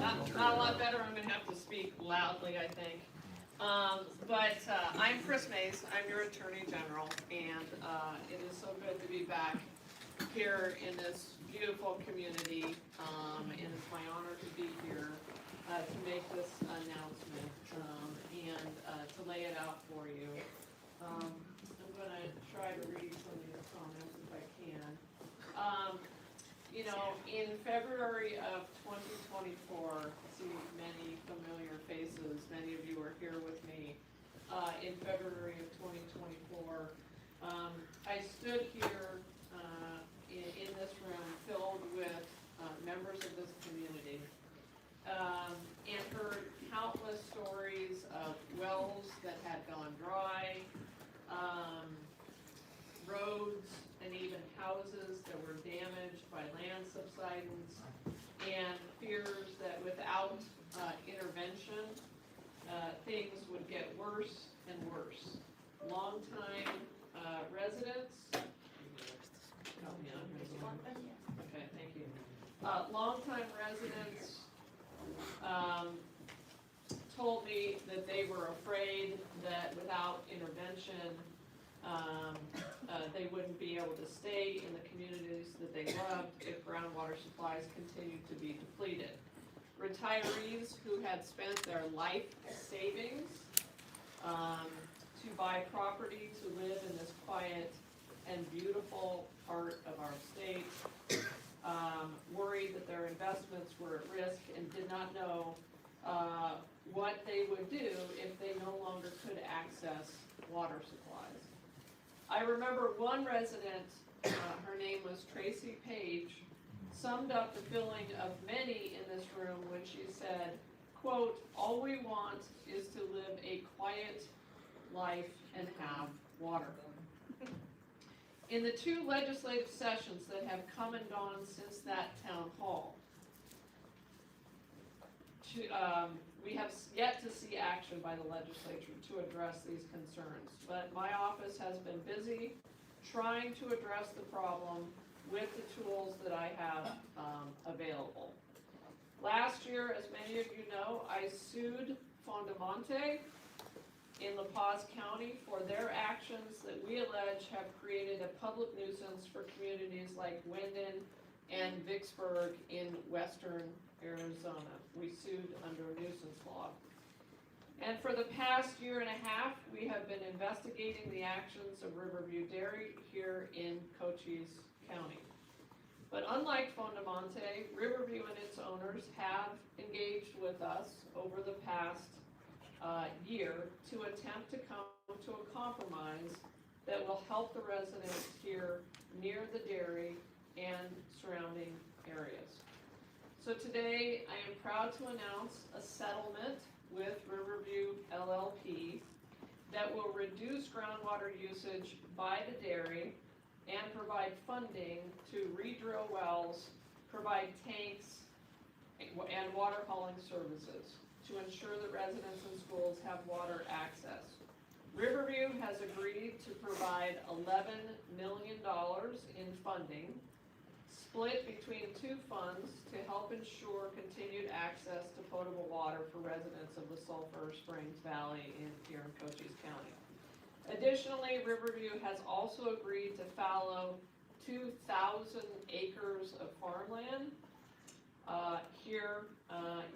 Not a lot better. I'm going to have to speak loudly, I think. I'm Kris Mayes. I'm your Attorney General, and it is so good to be back here in this beautiful community. And it's my honor to be here to make this announcement and to lay it out for you. I'm going to try to read some of these comments if I can. In February of 2024, see many familiar faces. Many of you are here with me. In February of 2024, I stood here in this room filled with members of this community and heard countless stories of wells that had gone dry, roads and even houses that were damaged by land subsidence, and fears that without intervention, things would get worse and worse. Longtime residents, okay, thank you. Longtime residents told me that they were afraid that without intervention, they wouldn't be able to stay in the communities that they loved if groundwater supplies continued to be depleted. Retirees who had spent their life savings to buy property to live in this quiet and beautiful part of our state worried that their investments were at risk and did not know what they would do if they no longer could access water supplies. I remember one resident, her name was Tracy Page, summed up the feeling of many in this room when she said, quote, "All we want is to live a quiet life and have water." In the 2 legislative sessions that have come and gone since that town hall, we have yet to see action by the legislature to address these concerns. But my office has been busy trying to address the problem with the tools that I have available. Last year, as many of you know, I sued Fondamonte in La Paz County for their actions that we allege have created a public nuisance for communities like Wyndon and Vicksburg in western Arizona. We sued under a nuisance law. And for the past year and a half, we have been investigating the actions of Riverview Dairy here in Cochise County. But unlike Fondamonte, Riverview and its owners have engaged with us over the past year to attempt to come to a compromise that will help the residents here near the dairy and surrounding areas. So today I am proud to announce a settlement with Riverview LLP that will reduce groundwater usage by the dairy and provide funding to re-drill wells, provide tanks and water hauling services to ensure that residents and schools have water access. Riverview has agreed to provide $11 million in funding, split between 2 funds to help ensure continued access to potable water for residents of the Sulphur Springs Valley here in Cochise County. Additionally, Riverview has also agreed to fallow 2,000 acres of farmland here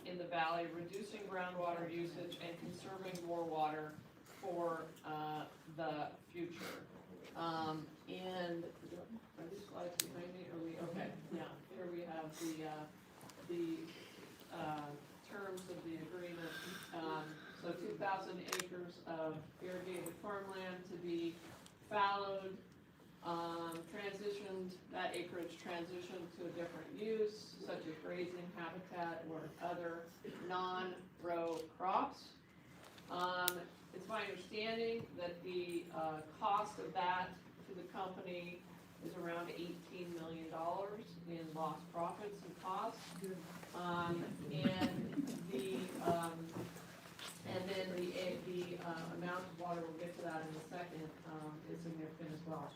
in the valley, reducing groundwater usage and conserving more water for the future. And are these slides behind me? Are we okay? Yeah. Here we have the terms of the agreement. So 2,000 acres of irrigated farmland to be fallowed, that acreage transitioned to a different use, such as grazing habitat or other non-row crops. It's my understanding that the cost of that to the company is around $18 million in lost profits and costs. And then the amount of water, we'll get to that in a second, is significant as well.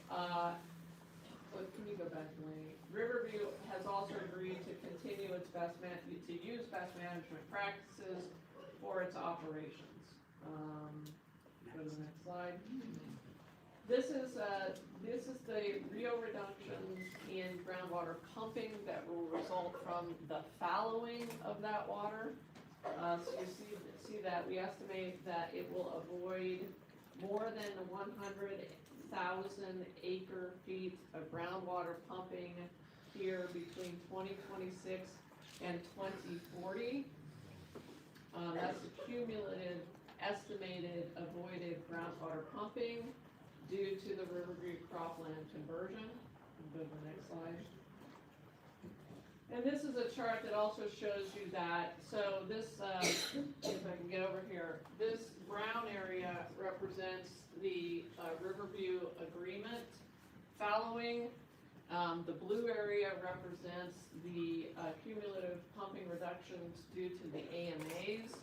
But can you go back, Delaney? Riverview has also agreed to continue its to use best management practices for its operations. Go to the next slide. This is the real reductions in groundwater pumping that will result from the fallowing of that water. So you see that we estimate that it will avoid more than 100,000 acre feet of groundwater pumping here between 2026 and 2040. That's the cumulative estimated avoided groundwater pumping due to the Riverview cropland conversion. Go to the next slide. And this is a chart that also shows you that, so this, if I can get over here, this brown area represents the Riverview agreement fallowing. The blue area represents the cumulative pumping reductions due to the AMAs.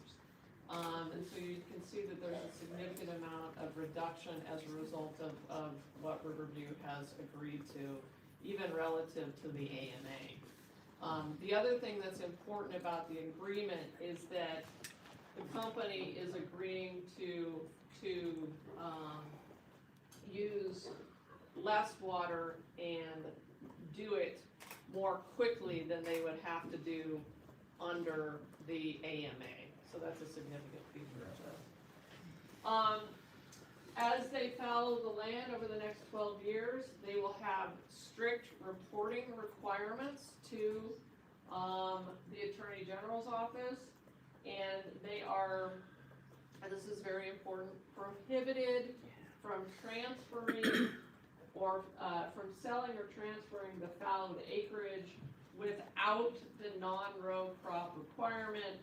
And so you can see that there's a significant amount of reduction as a result of what Riverview has agreed to, even relative to the AMA. The other thing that's important about the agreement is that the company is agreeing to use less water and do it more quickly than they would have to do under the AMA. So that's a significant feature of this. As they fallow the land over the next 12 years, they will have strict reporting requirements to the Attorney General's office, and they are, and this is very important, prohibited from transferring or from selling or transferring the fallowed acreage without the non-row crop requirement,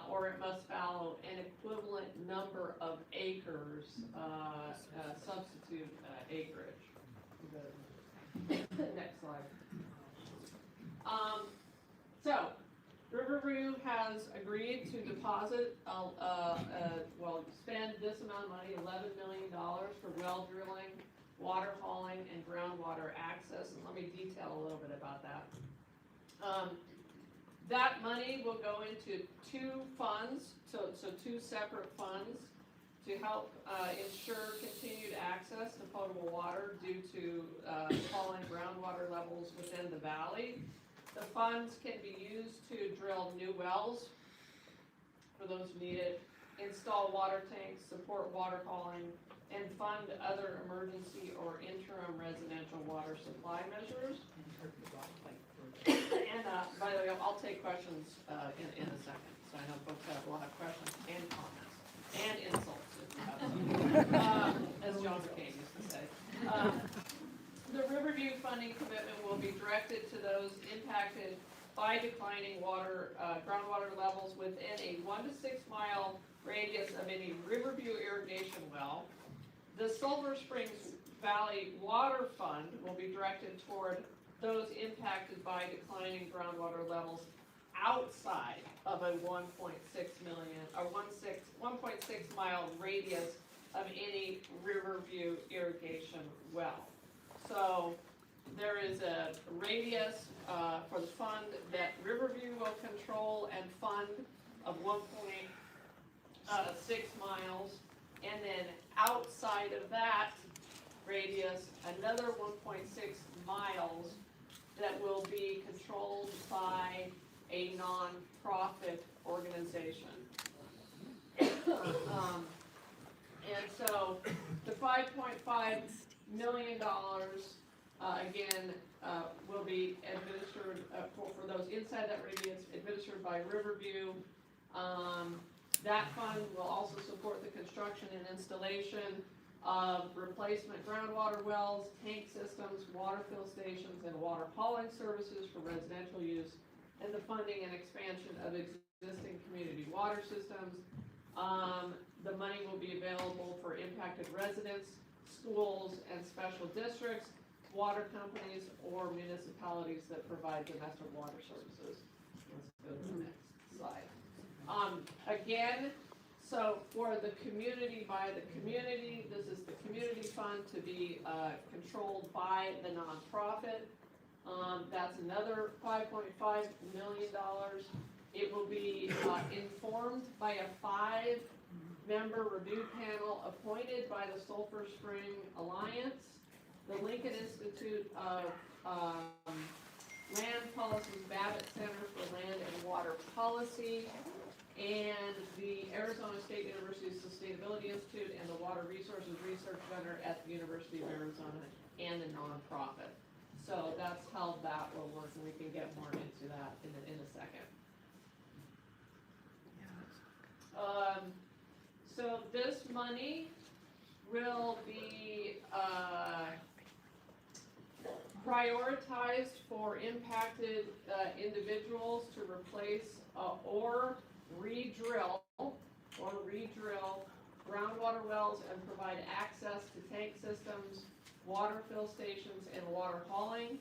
or it must fallow an equivalent number of acres, substitute acreage. Next slide. So, Riverview has agreed to deposit, spend this amount of money, $11 million for well drilling, water hauling, and groundwater access, and let me detail a little bit about that. That money will go into two funds, so two separate funds to help ensure continued access to potable water due to falling groundwater levels within the valley. The funds can be used to drill new wells for those who need it, install water tanks, support water hauling, and fund other emergency or interim residential water supply measures. And by the way, I'll take questions in a second. So I know folks have a lot of questions and comments and insults if you have some, as John McCain used to say. The Riverview funding commitment will be directed to those impacted by declining water, groundwater levels within a 1 to 6 mile radius of any Riverview irrigation well. The Silver Springs Valley Water Fund will be directed toward those impacted by declining groundwater levels outside of a 1.6 mile radius of any Riverview irrigation well. So there is a radius for the fund that Riverview will control and fund of 1.6 miles, and then outside of that radius, another 1.6 miles that will be controlled by a non-profit organization. And so the $5.5 million, again, will be administered for those inside that radius, administered by Riverview. That fund will also support the construction and installation of replacement groundwater wells, tank systems, water fill stations, and water hauling services for residential use, and the funding and expansion of existing community water systems. The money will be available for impacted residents, schools, and special districts, water companies, or municipalities that provide domestic water services. Let's go to the next slide. Again, so for the community by the community, this is the community fund to be controlled by the nonprofit. That's another $5.5 million. It will be informed by a 5-member review panel appointed by the Sulphur Spring Alliance, the Lincoln Institute of Land Policy's Babbitt Center for Land and Water Policy, and the Arizona State University Sustainability Institute and the Water Resources Research Center at the University of Arizona, and a nonprofit. So that's how that will work, and we can get more into that in a second. So this money will be prioritized for impacted individuals to replace or re-drill groundwater wells and provide access to tank systems, water fill stations, and water hauling.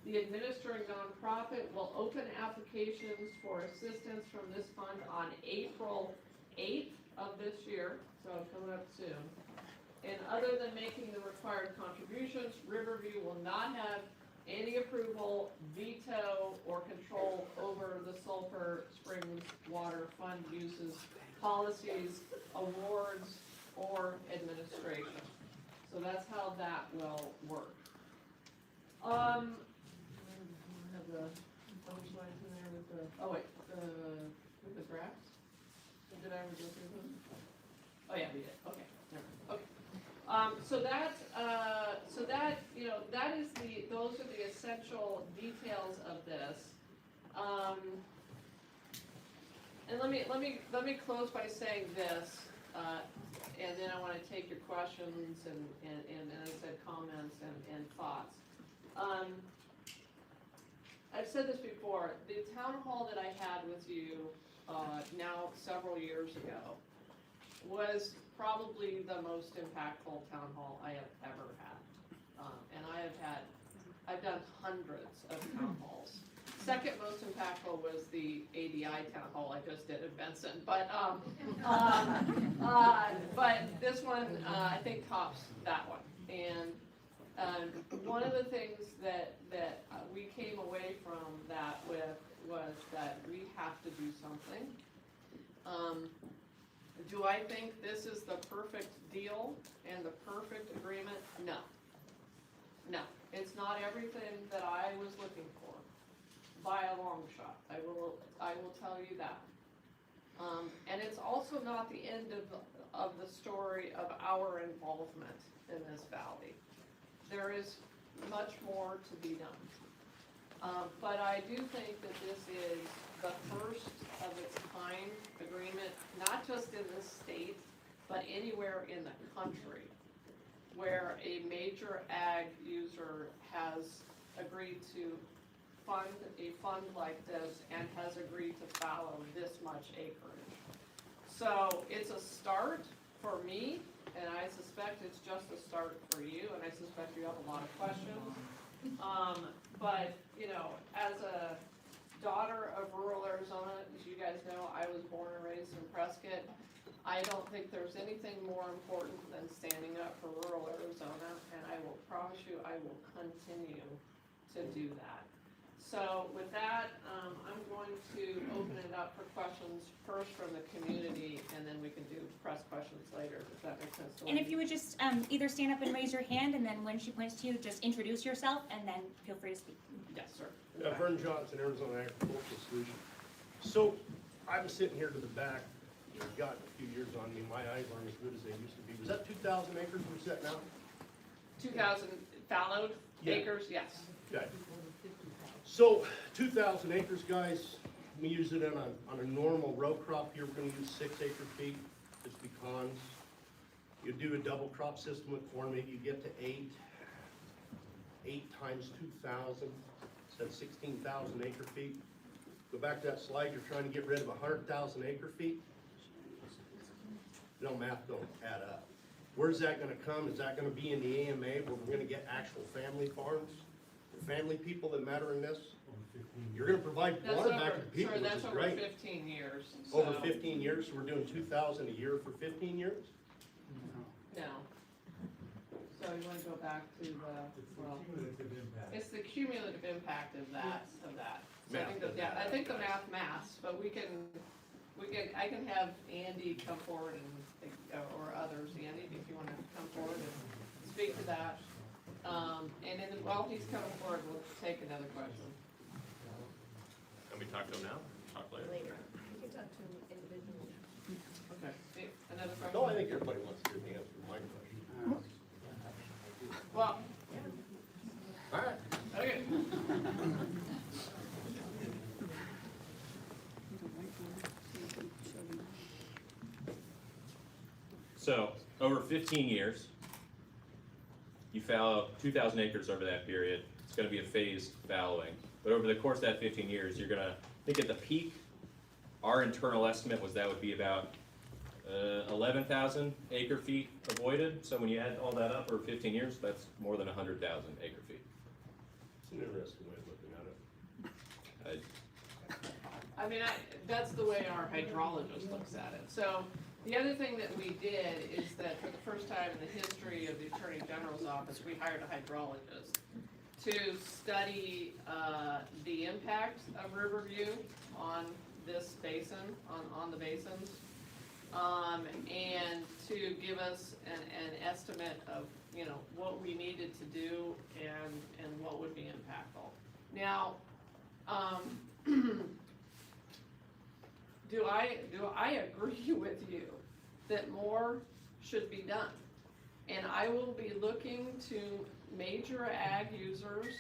The administering nonprofit will open applications for assistance from this fund on April 8th of this year, so coming up soon. And other than making the required contributions, Riverview will not have any approval, veto, or control over the Sulphur Springs Water Fund uses, policies, awards, or administration. So that's how that will work. I have the other slides in there with the, oh wait, with the graphs? Did I ever go through them? Oh yeah, we did, okay, never mind, okay. So that, you know, that is those are the essential details of this. And let me close by saying this, and then I want to take your questions and as I said, comments and thoughts. I've said this before, the town hall that I had with you now several years ago was probably the most impactful town hall I have ever had. And I've done hundreds of town halls. Second most impactful was the ADI town hall I just did in Benson, but this one I think tops that one. And one of the things that we came away from that with was that we have to do something. Do I think this is the perfect deal and the perfect agreement? No. No, it's not everything that I was looking for by a long shot. I will tell you that. And it's also not the end of the story of our involvement in this valley. There is much more to be done. But I do think that this is the first of its kind agreement, not just in this state, but anywhere in the country, where a major ag user has agreed to fund a fund like this and has agreed to fallow this much acreage. So it's a start for me, and I suspect it's just a start for you, and I suspect you have a lot of questions. But, you know, as a daughter of rural Arizona, as you guys know, I was born and raised in Prescott. I don't think there's anything more important than standing up for rural Arizona, and I will promise you I will continue to do that. So with that, I'm going to open it up for questions first from the community, and then we can do press questions later, if that makes sense. And if you would just either stand up and raise your hand, and then when she points to you, just introduce yourself, and then feel free to speak. Yes, sir. Vern Johnson, Arizona Agricultural Solutions. So I'm sitting here to the back. I've got a few years on me. My eyes aren't as good as they used to be. Was that 2,000 acres we're setting out? 2,000 fallowed acres, yes. Okay. So 2,000 acres, guys. We use it on a normal row crop here. We're going to use 6 acre-feet. It's pecans. You do a double crop system with corn, maybe you get to 8. 8 times 2,000. That's 16,000 acre-feet. Go back to that slide. You're trying to get rid of 100,000 acre-feet. No, math don't add up. Where's that going to come? Is that going to be in the AMA where we're going to get actual family farms? The family people that matter in this? You're going to provide water back to the people, which is great. That's over 15 years. Over 15 years, so we're doing 2,000 a year for 15 years? No. So you wanna go back to the, well, Cumulative impact. it's the cumulative impact of that. So I think Math that, doesn't I think the matter. math, but I can have Andy come forward and, or others, Andy, if you wanna come forward and speak to that. And then while he's coming forward, we'll take another question. Can we talk to them now? Talk later? Later. You can talk to them individually. Okay, another question? No, I think everybody wants to answer my question. Well, All right. okay. So, over 15 years, you fallow 2,000 acres over that period. It's gonna be a phased fallowing. But over the course of that 15 years, you're gonna, I think at the peak, our internal estimate was that would be about 11,000 acre feet avoided. So when you add all that up over 15 years, that's more than 100,000 acre feet. It's an interesting way of looking at it. I mean, that's the way our hydrologist looks at it. So the other thing that we did is that for the first time in the history of the Attorney General's office, we hired a hydrologist to study the impact of Riverview on this basin, on the basins, and to give us an estimate of, you know, what we needed to do and what would be impactful. Now, do I agree with you that more should be done? And I will be looking to major ag users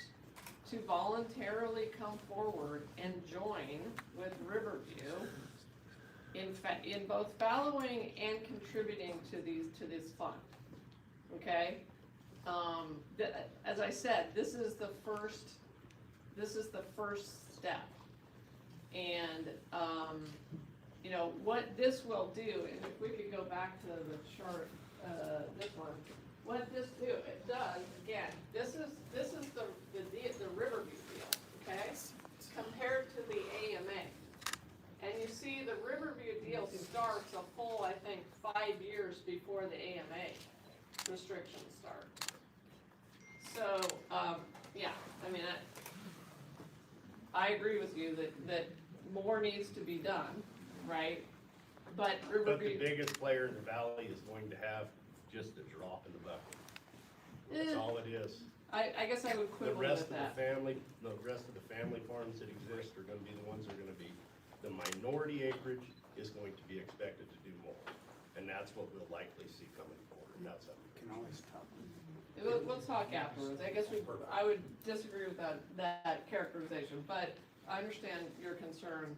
to voluntarily come forward and join with Riverview in both fallowing and contributing to this fund. Okay? As I said, this is the first step. And, you know, what this will do, and if we could go back to the chart, this one, what this it does, again, this is the Riverview deal, okay? Compared to the AMA. And you see the Riverview deal starts a full, I think, 5 years before the AMA restrictions start. So, yeah, I mean, I agree with you that more needs to be done, right? But But the Riverview, biggest player in the valley is going to have just a drop in the bucket. That's all it is. I guess I would The quibble rest with of that. the rest of the family farms that exist are gonna be the ones that are gonna be, the minority acreage is going to be expected to do more. And that's what we'll likely see coming forward, and that's something. We'll talk afterwards. I guess I would disagree with that characterization, but I understand your concern.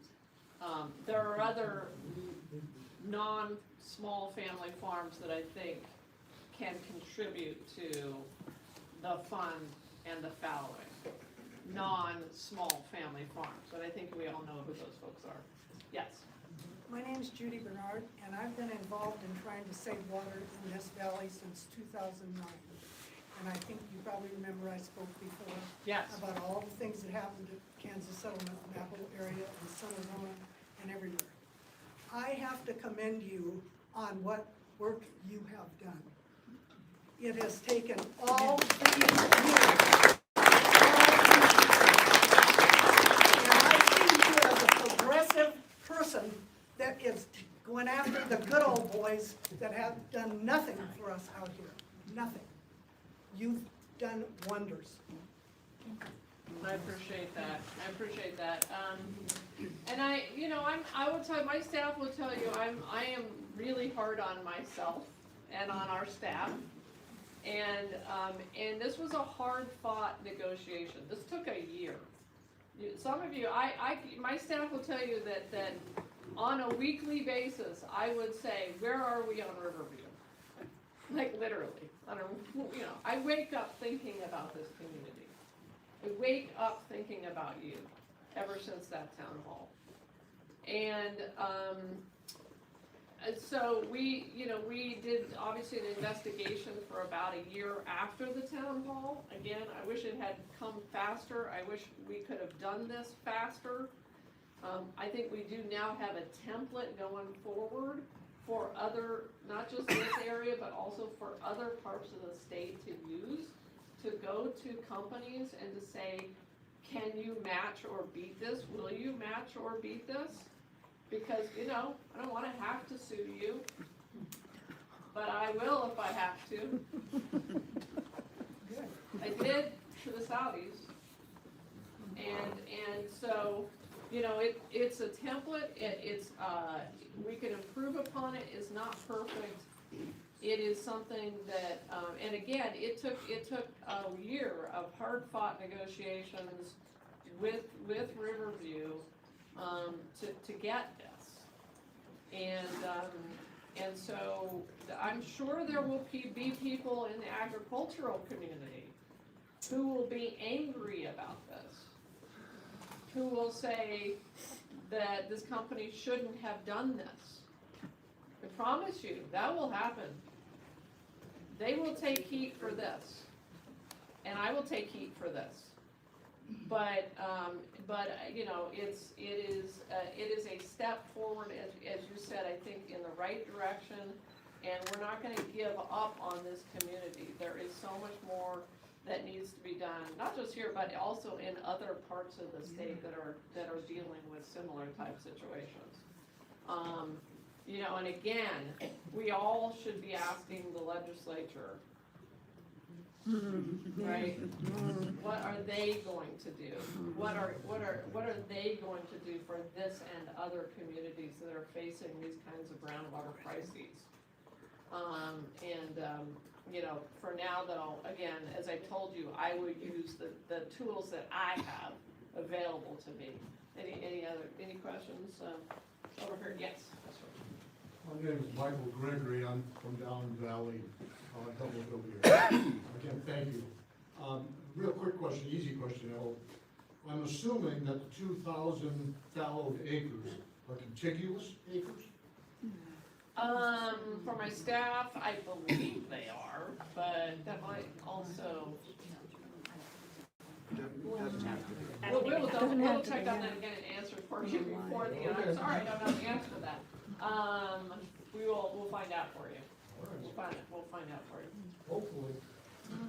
There are other non-small family farms that I think can contribute to the fund and the fallowing. Non-small family farms, but I think we all know who those folks are. Yes? My name's Judy Bernard, and I've been involved in trying to save water in this valley since 2009. And I think you probably remember I spoke before Yes. about all the things that happened at Kansas Settlement, Maple area, and Sonoma, and everywhere. I have to commend you on what work you have done. It has taken all these years. And I see you as a progressive person that is going after the good old boys that have done nothing for us out here, nothing. You've done wonders. I appreciate that. And I will tell you, my staff will tell you, I am really hard on myself and on our staff. And this was a hard fought negotiation. This took a year. Some of you, my staff will tell you that on a weekly basis, I would say, where are we on Riverview? Like literally, I wake up thinking about this community. I wake up thinking about you ever since that town hall. And so we did obviously an investigation for about a year after the town hall. Again, I wish it had come faster. I wish we could have done this faster. I think we do now have a template going forward for other, not just this area, but also for other parts of the state to use, to go to companies and to say, can you match or beat this? Will you match or beat this? Because, you know, I don't wanna have to sue you, but I will if I have to. Good. I did to the Saudis. And so, you know, it's a template, we can improve upon it, it's not perfect. It is something that, and again, it took a year of hard-fought negotiations with Riverview, to get this. And so, I'm sure there will be people in the agricultural community who will be angry about this, who will say that this company shouldn't have done this. I promise you, that will happen. They will take heat for this, and I will take heat for this. But you know, it is a step forward, as you said, I think in the right direction, and we're not gonna give up on this community. There is so much more that needs to be done, not just here, but also in other parts of the state that are dealing with similar type situations. You know, and again, we all should be asking the legislature, right? What are they going to do? What are they going to do for this and other communities that are facing these kinds of groundwater crises? You know, for now though, again, as I told you, I would use the tools that I have available to me. Any questions? Over here, yes. My name is Michael Gregory, I'm from Down Valley, Doubleville here. Again, thank you. Real quick question, easy question, I hope. I'm assuming that the 2,000 fallowed acres are contiguous acres? For my staff, I believe they are, but that might also. We'll double check on that again and answer for you before the, I'm sorry, I don't know the answer to that. We'll find out for you. We'll find out for you. Hopefully.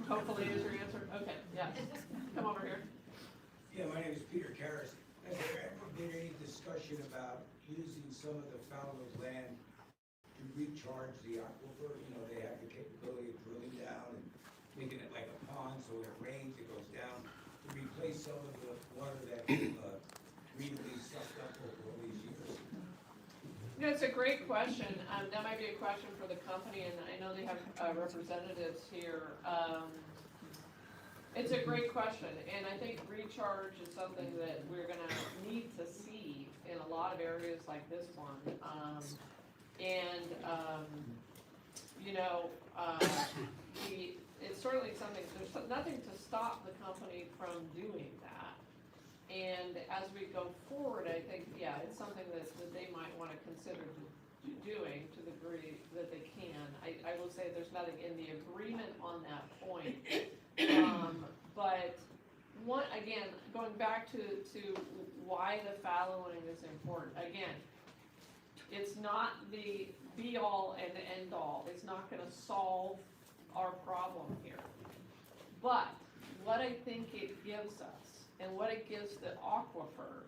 Hopefully is your answer, okay, yeah, come over here. Yeah, my name is Peter Karras. Has there ever been any discussion about using some of the fallow land to recharge the aquifer? You know, they have the capability of drilling down and making it like a pond, so when it rains, it goes down, to replace some of the water that greedily sucked up over all these years. You know, it's a great question. That might be a question for the company, and I know they have representatives here. It's a great question, and I think recharge is something that we're gonna need to see in a lot of areas like this one. You know, it's certainly something, there's nothing to stop the company from doing that. And as we go forward, I think, yeah, it's something that they might wanna consider doing to the degree that they can. I will say there's nothing in the agreement on that point. But one, again, going back to why the fallowing is important, again, it's not the be-all and end-all. It's not gonna solve our problem here. But what I think it gives us, and what it gives the aquifer,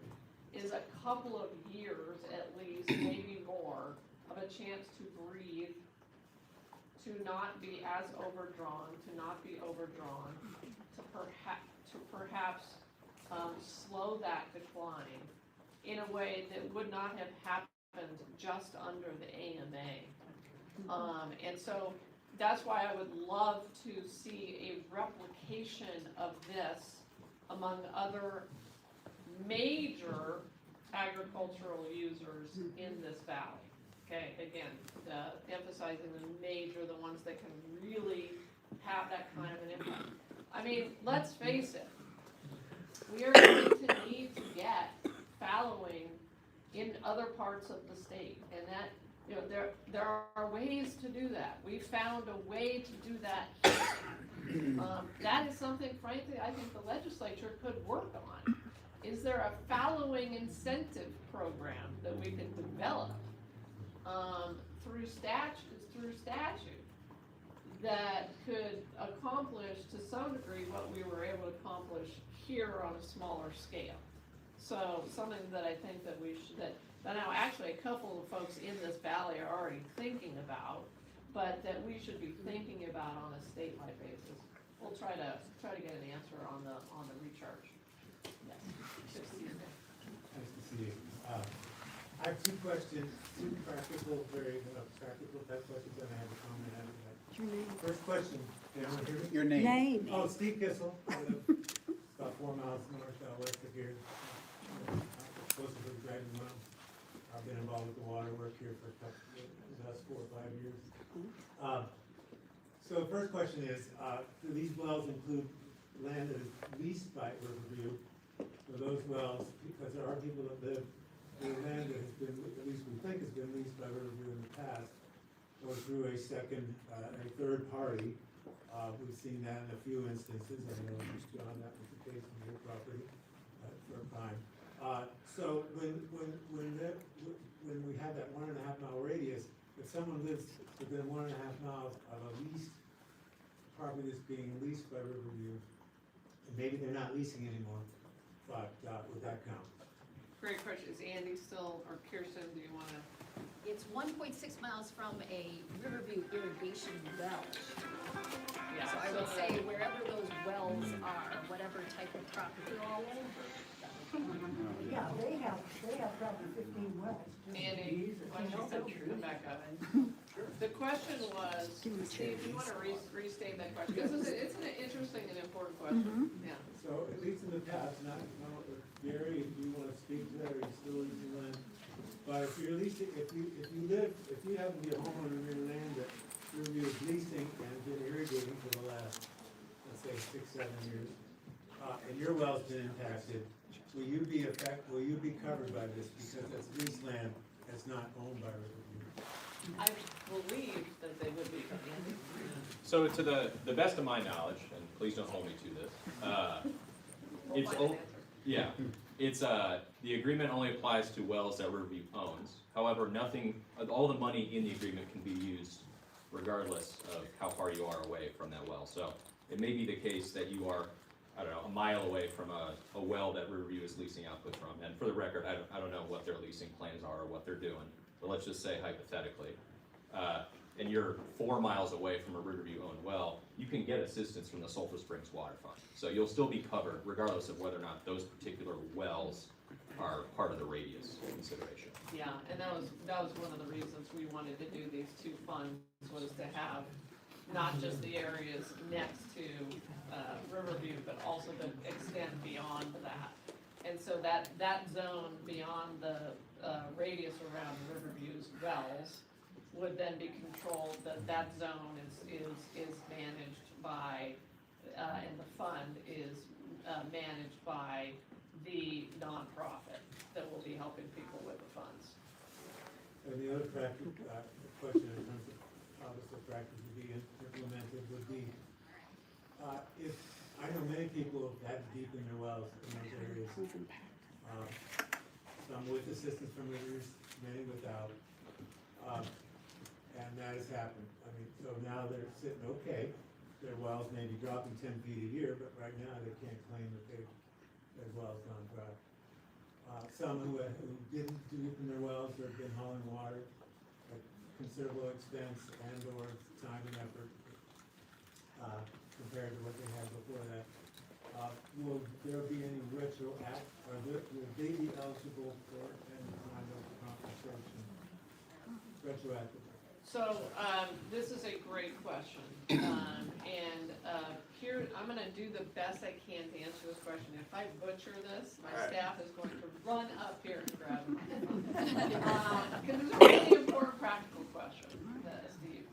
is a couple of years at least, maybe more, of a chance to breathe, to not be as overdrawn, to perhaps slow that decline in a way that would not have happened just under the AMA. And so that's why I would love to see a replication of this among other major agricultural users in this valley. Okay, again, emphasizing the major, the ones that can really have that kind of an impact. I mean, let's face it, we are going to need to get fallowing in other parts of the state, and that, you know, there are ways to do that. We found a way to do that here. That is something, frankly, I think the legislature could work on. Is there a fallowing incentive program that we could develop through statute that could accomplish to some degree what we were able to accomplish here on a smaller scale. So something that I think that we should, that now actually a couple of folks in this valley are already thinking about, but that we should be thinking about on a statewide basis. We'll try to get an answer on the recharge. Yes. Good to see you. Nice to see you. I have two questions, two practical, very practical type questions, and I have a comment after that. Your name? First question, can everyone hear me? Your name? Name. Oh, Steve Kissel, I live about 4 miles west of here, closer to the Dragon Well. I've been involved with the water work here for the last 4 or 5 years. So the first question is, do these wells include land that is leased by Riverview? For those wells, because there are people that live in land that has been, at least we think has been leased by Riverview in the past, or through a third party. We've seen that in a few instances. I know, John, that was the case in your property for a time. So when we have that 1.5 mile radius, if someone lives within 1.5 miles of a leased property that's being leased by Riverview, and maybe they're not leasing anymore, but would that count? Great question. Is Andy still, or Kirsten, do you wanna? It's 1.6 miles from a Riverview irrigation well. Yeah, So I would say wherever those wells are, whatever type of property. They're all over. Yeah, they have probably 15 wells. Andy, why don't you come back up? The question was, Steve, do you wanna restate that question? This is, it's an interesting and important question. Yeah. So at least in the past, not Gary, if you want to speak to that, or you still leasing land. But if you're leasing, if you happen to be a homeowner in your land that Riverview is leasing and been irrigating for the last, let's say, 6-7 years, and your well's been impacted, will you be covered by this because that's leased land that's not owned by Riverview? I believe that they would be. So to the best of my knowledge, and please don't hold me to this, We'll it's, find an answer. yeah, it's, the agreement only applies to wells that Riverview owns. However, all the money in the agreement can be used regardless of how far you are away from that well. So it may be the case that you are, I don't know, a mile away from a well that Riverview is leasing output from. And for the record, I don't know what their leasing plans are or what they're doing, but let's just say hypothetically, and you're 4 miles away from a Riverview-owned well, you can get assistance from the Sulphur Springs Water Fund. So you'll still be covered regardless of whether or not those particular wells are part of the radius consideration. Yeah, and that was one of the reasons we wanted to do these two funds, was to have not just the areas next to Riverview, but also to extend beyond that. And so that zone beyond the radius around Riverview's wells would then be controlled, that zone is managed by, and the fund is managed by the nonprofit that will be helping people with the funds. And the other practice, question in terms of how this practice would be implemented would be, if, I know many people have had to deepen their wells in those areas. Some with assistance from others, many without. And that has happened. I mean, so now they're sitting okay. Their wells may be dropping 10 feet a year, but right now they can't claim that their wells gone dry. Some who didn't deepen their wells or have been hauling water at considerable expense and or time and effort compared to what they had before that. Will there be any will they be eligible for any kind of compensation retroactively? So, this is a great question, here, I'm gonna do the best I can to answer this question. If I butcher this, my staff is going to run up here and grab me. Because it's a really important practical question, Steve.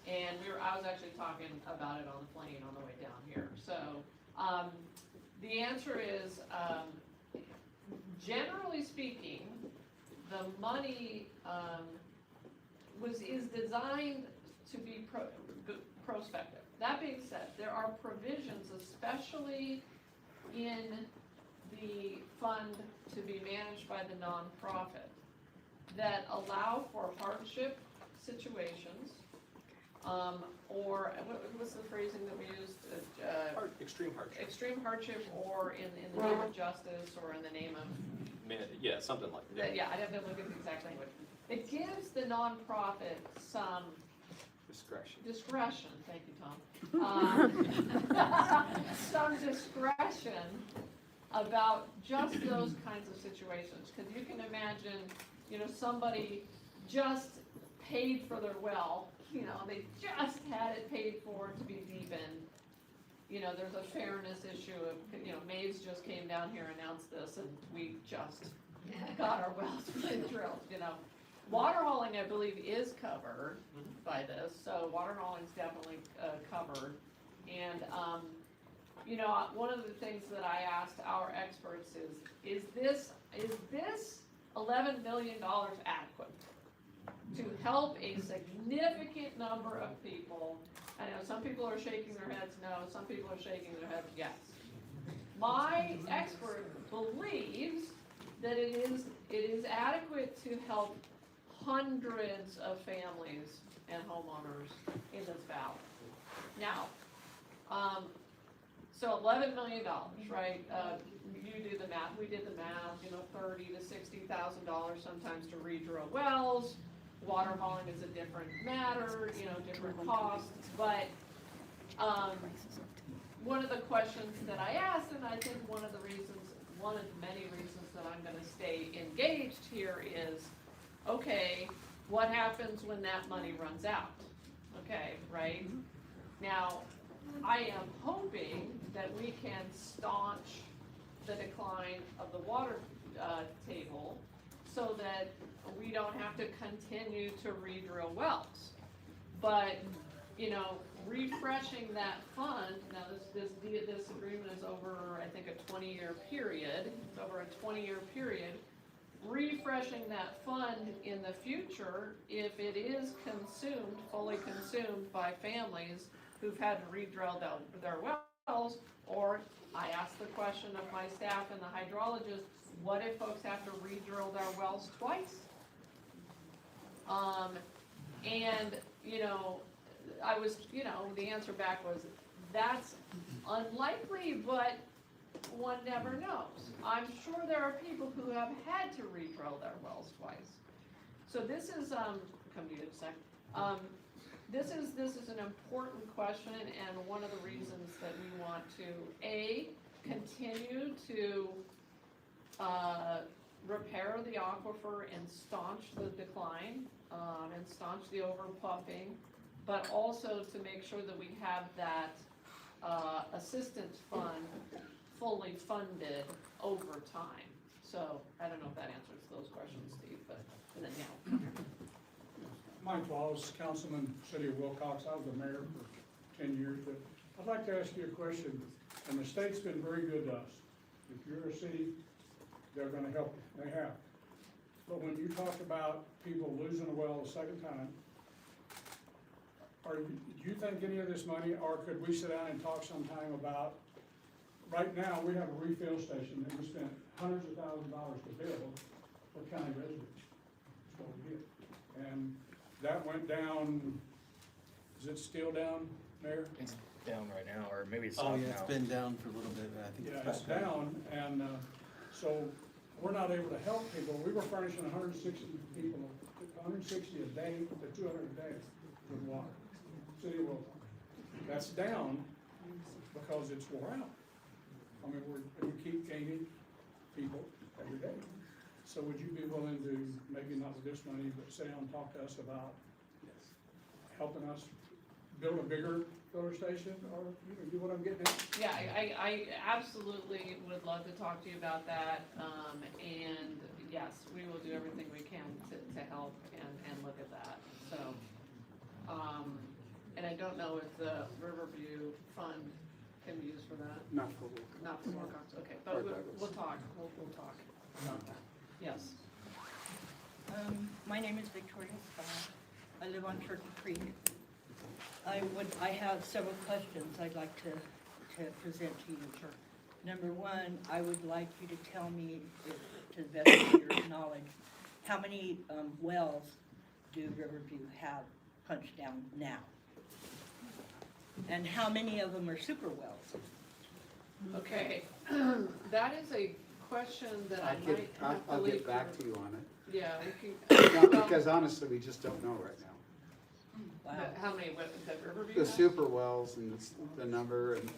And I was actually talking about it on the plane on the way down here. So, the answer is, generally speaking, the money, is designed to be prospective. That being said, there are provisions, especially in the fund to be managed by the nonprofit, that allow for hardship situations, or, what's the phrasing that we used? Extreme hardship. Extreme hardship, or in the name of justice, or in the name of, Yeah, something like that. yeah, I'd have to look at the exact language. It gives the nonprofit some discretion, thank you, Tom. Some discretion about just those kinds of situations, because you can imagine, somebody just paid for their well, they just had it paid for to be deepened. There's a fairness issue of, Mayes just came down here and announced this, and we just got our wells drilled, Water hauling, I believe, is covered by this, so water hauling's definitely covered. And, one of the things that I asked our experts is this $11 million adequate to help a significant number of people? I know some people are shaking their heads no, some people are shaking their heads yes. My expert believes that it is adequate to help hundreds of families and homeowners in this valley. Now, so $11 million, right? You do the math, we did the math, $30,000 to $60,000 sometimes to redrill wells. Water hauling is a different matter, different costs, but, one of the questions that I asked, and I think one of the many reasons that I'm gonna stay engaged here is, okay, what happens when that money runs out? Okay, right? Now, I am hoping that we can staunch the decline of the water table so that we don't have to continue to redrill wells. But, refreshing that fund, now this agreement is over, I think, a 20-year period. It's over a 20-year period. Refreshing that fund in the future, if it is fully consumed by families who've had to redrill their wells, or I asked the question of my staff and the hydrologist, what if folks have to redrill their wells twice? And, I was, the answer back was, that's unlikely, but one never knows. I'm sure there are people who have had to redrill their wells twice. So this is, come to you in a sec. This is an important question, and one of the reasons that we want to, continue to repair the aquifer and staunch the decline, and staunch the overpumping, but also to make sure that we have that assistance fund fully funded over time. So, I don't know if that answers those questions, Steve, but, and then, yeah. Mike Wallace, Councilman, City of Wilcox. I was the mayor for 10 years, but I'd like to ask you a question. And the state's been very good to us. If you're a city, they're gonna help you. They have. But when you talk about people losing a well a second time, do you think any of this money, or could we sit down and talk sometime about, right now, we have a refill station that we spent hundreds of thousands of dollars to build for county residents. That's what we did. And that went down, is it still down, Mayor? It's down right now, or maybe it's Oh, off yeah, it's now. been down for a little bit, I think. Yeah, it's down, and, so we're not able to help people. We were furnishing 160 people, 160 a day to 200 a day with water. City of Wilcox. That's down because it's wore out. I mean, we keep gaining people every day. So would you be willing to, maybe not with this money, but sit down and talk to us about helping us build a bigger filler station, or, you know what I'm getting at? Yeah, I absolutely would love to talk to you about that, and yes, we will do everything we can to help and look at that, so. And I don't know if the Riverview Fund can be used for that. Not for Wilcox. Not for Wilcox, okay, but we'll talk, we'll talk about that, yes. My name is Victoria Scott. I live on Turkey Creek. I have several questions I'd like to present to you. Sure. Number one, I would like you to tell me, to the best of your knowledge, how many wells do Riverview have punched down now? And how many of them are super wells? Okay, that is a question that I might have to I'll leave get back for- to you on it. Yeah, we can. No, well, because honestly, we just don't know right now. Wow. How many, that Riverview The has? super wells and the number, and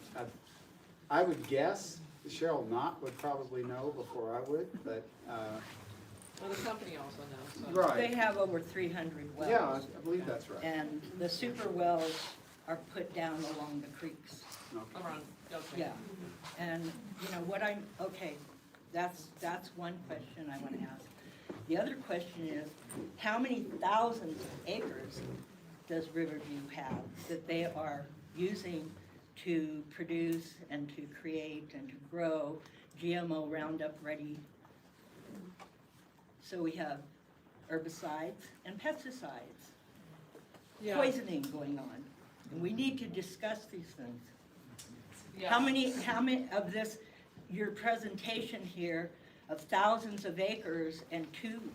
I would guess Cheryl Knott would probably know before I would, but, Well, the company also knows, so. right. They have over 300 wells. Yeah, I believe that's right. And the super wells are put down along the creeks. Okay. Around, okay. Yeah, and, you know, okay, that's one question I want to ask. The other question is, how many thousands of acres does Riverview have that they are using to produce and to create and to grow GMO Roundup ready? So we have herbicides and pesticides, Yeah, poisoning going on, and we need to discuss these things. yeah. How many of this, your presentation here of thousands of acres and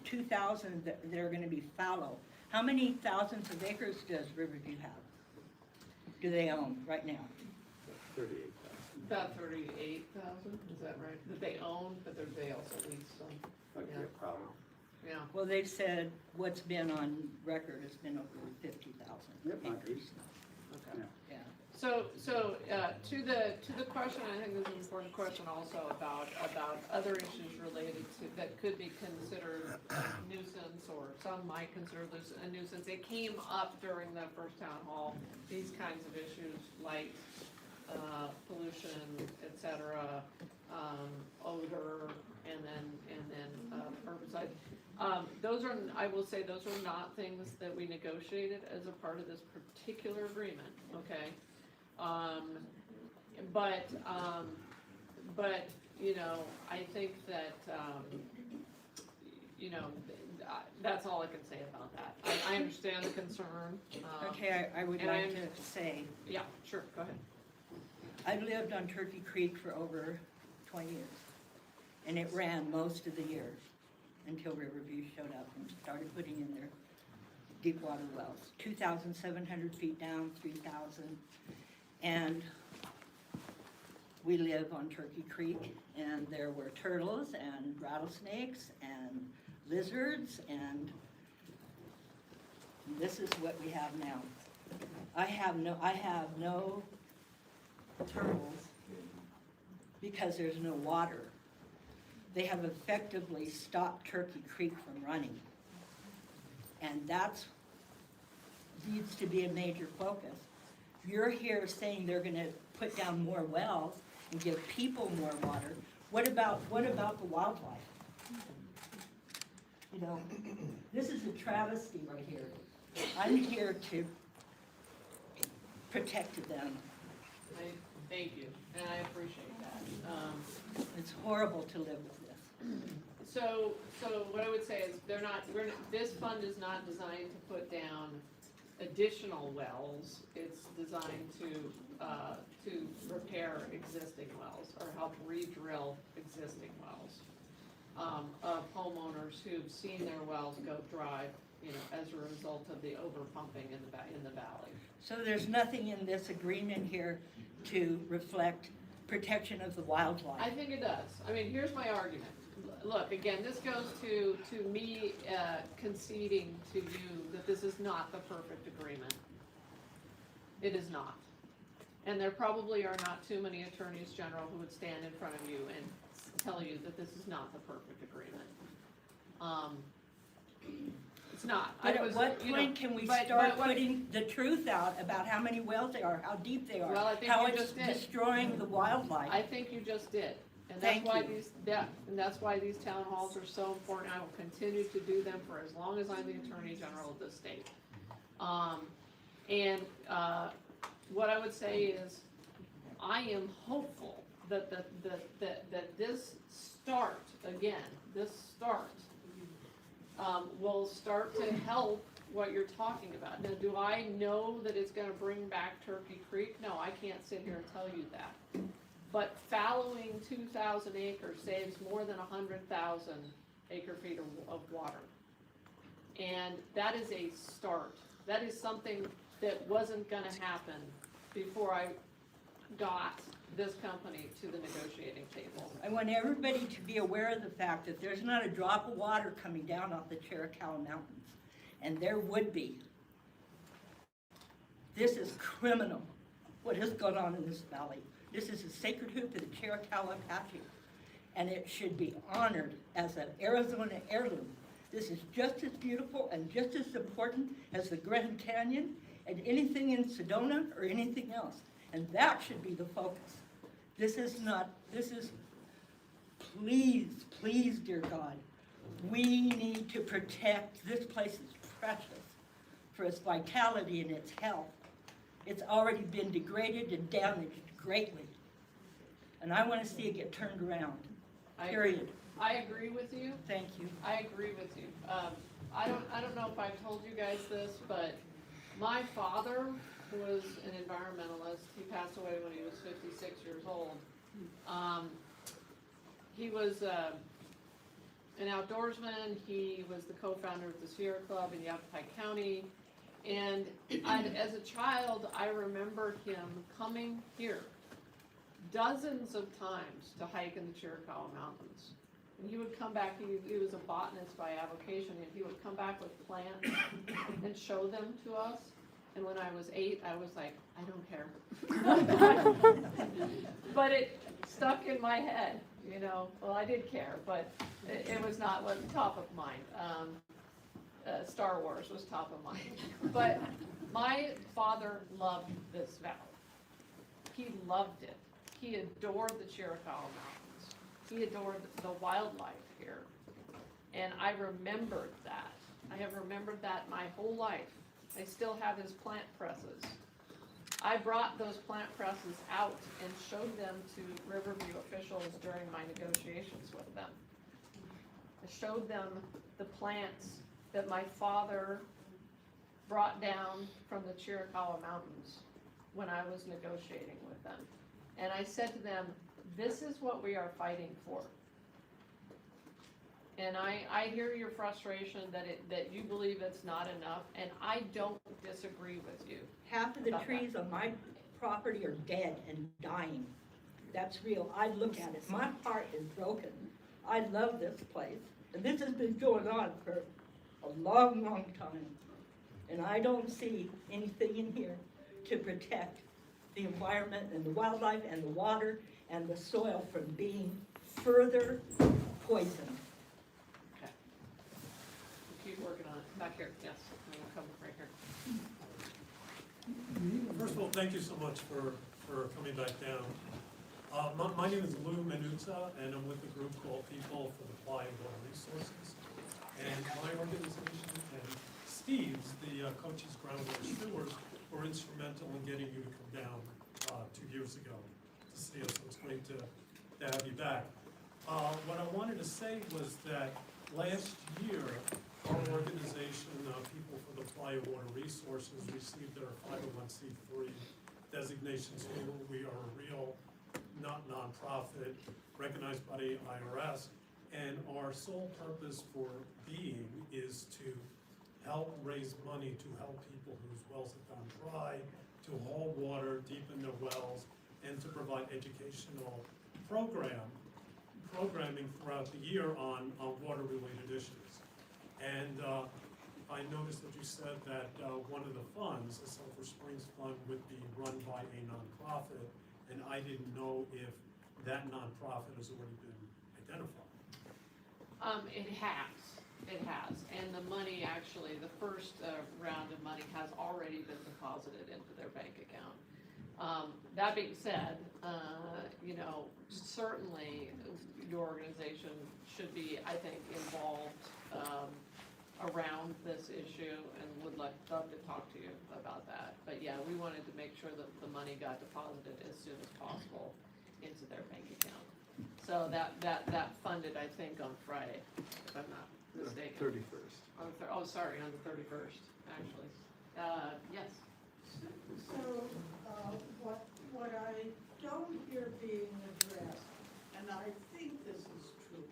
2,000 that are gonna be fallow, how many thousands of acres does Riverview have? Do they own right now? 38,000. About 38,000, is that right? That they own, but they also lease some, Okay, Yeah. probably. yeah. Well, they've said what's been on record has been over 50,000 Yep, might be. acres. Okay. Yeah. Yeah. So, to the question, I think there's an important question also about other issues related to, that could be considered a nuisance, or some might consider this a nuisance. It came up during the first town hall, these kinds of issues, light, pollution, et cetera, odor, and then herbicide. Those are, I will say, those are not things that we negotiated as a part of this particular agreement, okay? But, you know, I think that, you know, that's all I can say about that. I understand the concern. Okay, I would and I like to say, Yeah, sure, go ahead. I've lived on Turkey Creek for over 20 years, and it ran most of the years until Riverview showed up and started putting in their deep water wells, 2,700 feet down, 3,000. And we live on Turkey Creek, and there were turtles and rattlesnakes and lizards, and this is what we have now. I have no turtles because there's no water. They have effectively stopped Turkey Creek from running. And that's needs to be a major focus. You're here saying they're gonna put down more wells and give people more water. What about the wildlife? You know, this is a travesty right here. I'm here to protect them. Thank you, and I appreciate that. It's horrible to live with this. So what I would say is, this fund is not designed to put down additional wells. It's designed to repair existing wells, or help re-drill existing wells, of homeowners who've seen their wells go dry, you know, as a result of the over-pumping in the valley. So there's nothing in this agreement here to reflect protection of the wildlife? I think it does. I mean, here's my argument. Look, again, this goes to me conceding to you that this is not the perfect agreement. It is not. And there probably are not too many attorneys general who would stand in front of you and tell you that this is not the perfect agreement. It's not. But at what point can we start putting the truth out about how many wells they are, how deep they are, Well, I think how you it's just did. destroying the wildlife? I think you just did. And that's Thank why you. and that's why these town halls are so important. I will continue to do them for as long as I'm the Attorney General of the state. What I would say is, I am hopeful that this start, will start to help what you're talking about. Now, do I know that it's gonna bring back Turkey Creek? No, I can't sit here and tell you that. But fallowing 2,000 acres saves more than 100,000 acre feet of water. And that is a start. That is something that wasn't gonna happen before I got this company to the negotiating table. I want everybody to be aware of the fact that there's not a drop of water coming down off the Chiricahua Mountains, and there would be. This is criminal, what has gone on in this valley. This is a sacred hoop of the Chiricahua Apache, and it should be honored as an Arizona heirloom. This is just as beautiful and just as important as the Grand Canyon and anything in Sedona or anything else. And that should be the focus. This is, please, dear God, we need to protect, this place is precious for its vitality and its health. It's already been degraded and damaged greatly. And I want to see it get turned around, period. I agree with you. Thank you. I agree with you. I don't know if I've told you guys this, but my father was an environmentalist. He passed away when he was 56 years old. He was an outdoorsman. He was the co-founder of the Sierra Club in Yavapai County. And as a child, I remember him coming here dozens of times to hike in the Chiricahua Mountains. And he would come back, he was a botanist by avocation, and he would come back with plants and show them to us. And when I was 8, I was like, I don't care. But it stuck in my head, you know. Well, I did care, but it was not what top of mind. Star Wars was top of mind. But my father loved this valley. He loved it. He adored the Chiricahua Mountains. He adored the wildlife here. And I remembered that. I have remembered that my whole life. I still have his plant presses. I brought those plant presses out and showed them to Riverview officials during my negotiations with them. I showed them the plants that my father brought down from the Chiricahua Mountains when I was negotiating with them. And I said to them, this is what we are fighting for. And I hear your frustration that you believe it's not enough, and I don't disagree with you. Half of the trees on my property are dead and dying. That's real. I look at it. My heart is broken. I love this place. And this has been going on for a long, long time. And I don't see anything in here to protect the environment and the wildlife and the water and the soil from being further poisoned. Okay. Keep working on it. Back here, yes. I'm gonna come right here. First of all, thank you so much for coming back down. My name is Lou Menuzza, and I'm with a group called People for the Fly and Water Resources. And my organization and Steve's, the Cochise Groundwater Stewards, were instrumental in getting you to come down 2 years ago to see us. So it's great to have you back. What I wanted to say was that last year, our organization, People for the Fly and Water Resources, received their 501c3 designation. So we are a real, not nonprofit, recognized by the IRS. And our sole purpose for being is to help raise money to help people whose wells have gone dry, to haul water, deepen their wells, and to provide educational programming throughout the year on water-related issues. And I noticed that you said that one of the funds, the Sulphur Springs Fund, would be run by a nonprofit, and I didn't know if that nonprofit has already been identified. It has, and the money actually, the first round of money has already been deposited into their bank account. That being said, you know, certainly your organization should be, I think, involved around this issue, and would love to talk to you about that. But yeah, we wanted to make sure that the money got deposited as soon as possible into their bank account. So that funded, I think, on Friday, if I'm not mistaken. 31st. Sorry, on the 31st, actually. Yes. So, what I don't hear being addressed, and I think this is true,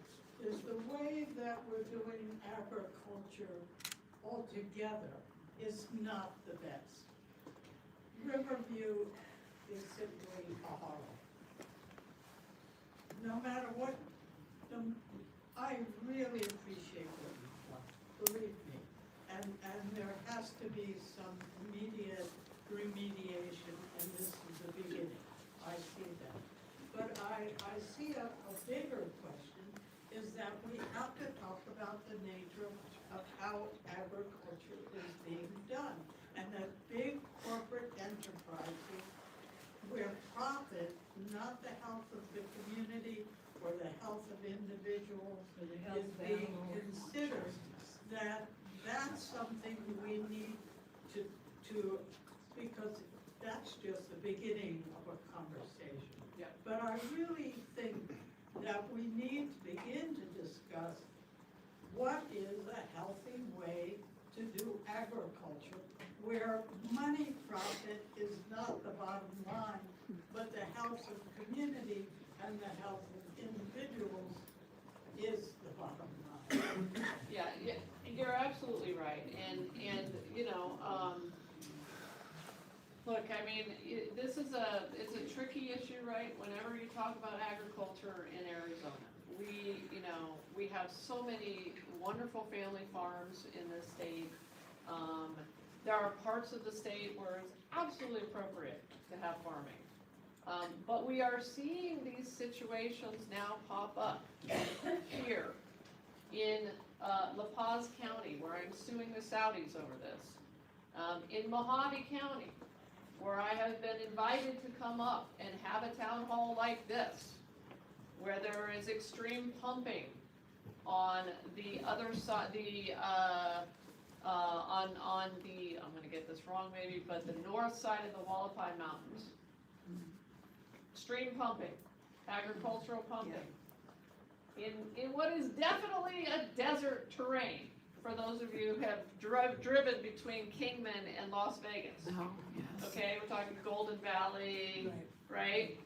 is the way that we're doing agriculture altogether is not the best. Riverview is simply a horror. No matter what, I really appreciate what you've done, believe me. And there has to be some immediate remediation, and this is the beginning. I see that. But I see a bigger question, is that we have to talk about the nature of how agriculture is being done. And that big corporate enterprises where profit, not the health of the community or the health of individuals, is being considered, that's something we need to, because that's just the beginning of a conversation. Yeah. But I really think that we need to begin to discuss what is a healthy way to do agriculture, where money profit is not the bottom line, but the health of the community and the health of individuals is the bottom line. Yeah, you're absolutely right, and you know, look, I mean, it's a tricky issue, right? Whenever you talk about agriculture in Arizona, we have so many wonderful family farms in this state. There are parts of the state where it's absolutely appropriate to have farming. But we are seeing these situations now pop up here in La Paz County, where I'm suing the Saudis over this. In Mojave County, where I have been invited to come up and have a town hall like this, where there is extreme pumping on the other side, on the, I'm gonna get this wrong maybe, but the north side of the Wallapai Mountains. Stream pumping, agricultural pumping. In what is definitely a desert terrain, for those of you who have driven between Kingman and Las Vegas. Oh, yes. Okay, we're talking Golden Valley, right?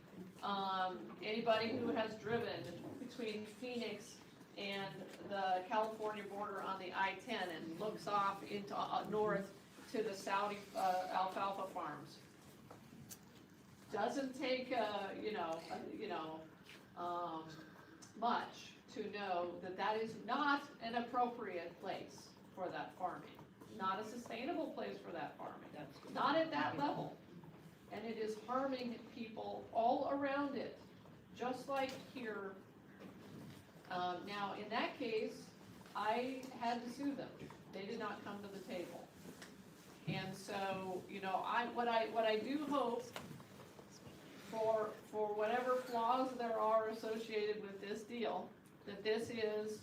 Anybody who has driven between Phoenix and the California border on the I-10 and looks off into north to the Saudi alfalfa farms. Doesn't take much to know that that is not an appropriate place for that farming, not a sustainable place for that farming, not at that level. And it is harming people all around it, just like here. Now, in that case, I had to sue them. They did not come to the table. And so, what I do hope, for whatever flaws there are associated with this deal, that this is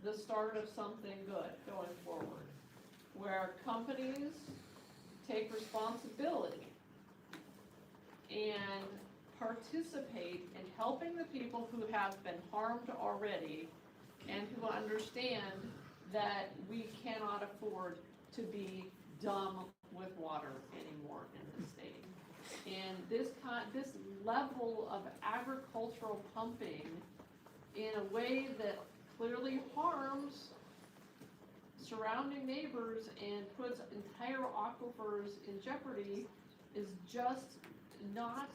the start of something good going forward, where companies take responsibility and participate in helping the people who have been harmed already, and who understand that we cannot afford to be dumb with water anymore in the state. And this level of agricultural pumping in a way that clearly harms surrounding neighbors and puts entire aquifers in jeopardy is just not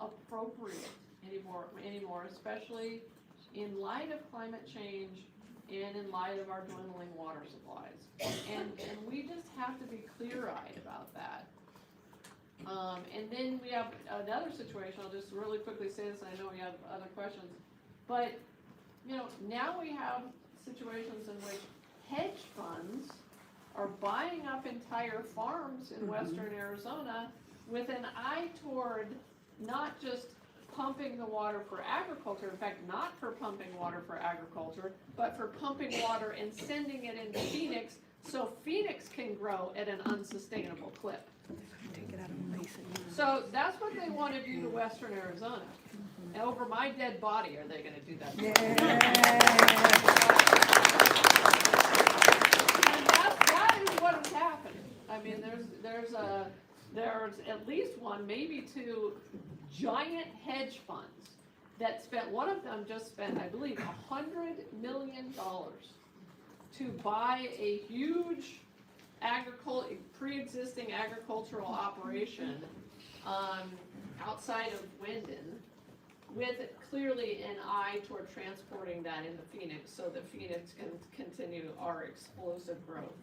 appropriate anymore, especially in light of climate change and in light of our dwindling water supplies. And we just have to be clear-eyed about that. And then we have another situation, I'll just really quickly say this, and I know we have other questions, but, now we have situations in which hedge funds are buying up entire farms in western Arizona with an eye toward not just pumping the water for agriculture, in fact, not for pumping water for agriculture, but for pumping water and sending it into Phoenix so Phoenix can grow at an unsustainable clip. So that's what they want to do to western Arizona. And over my dead body, are they going to do that? And that is what is happening. I mean, there's at least one, maybe two giant hedge funds that spent, one of them just spent, I believe, $100 million to buy a huge pre-existing agricultural operation, outside of Wyndon, with clearly an eye toward transporting that into Phoenix, so that Phoenix can continue our explosive growth.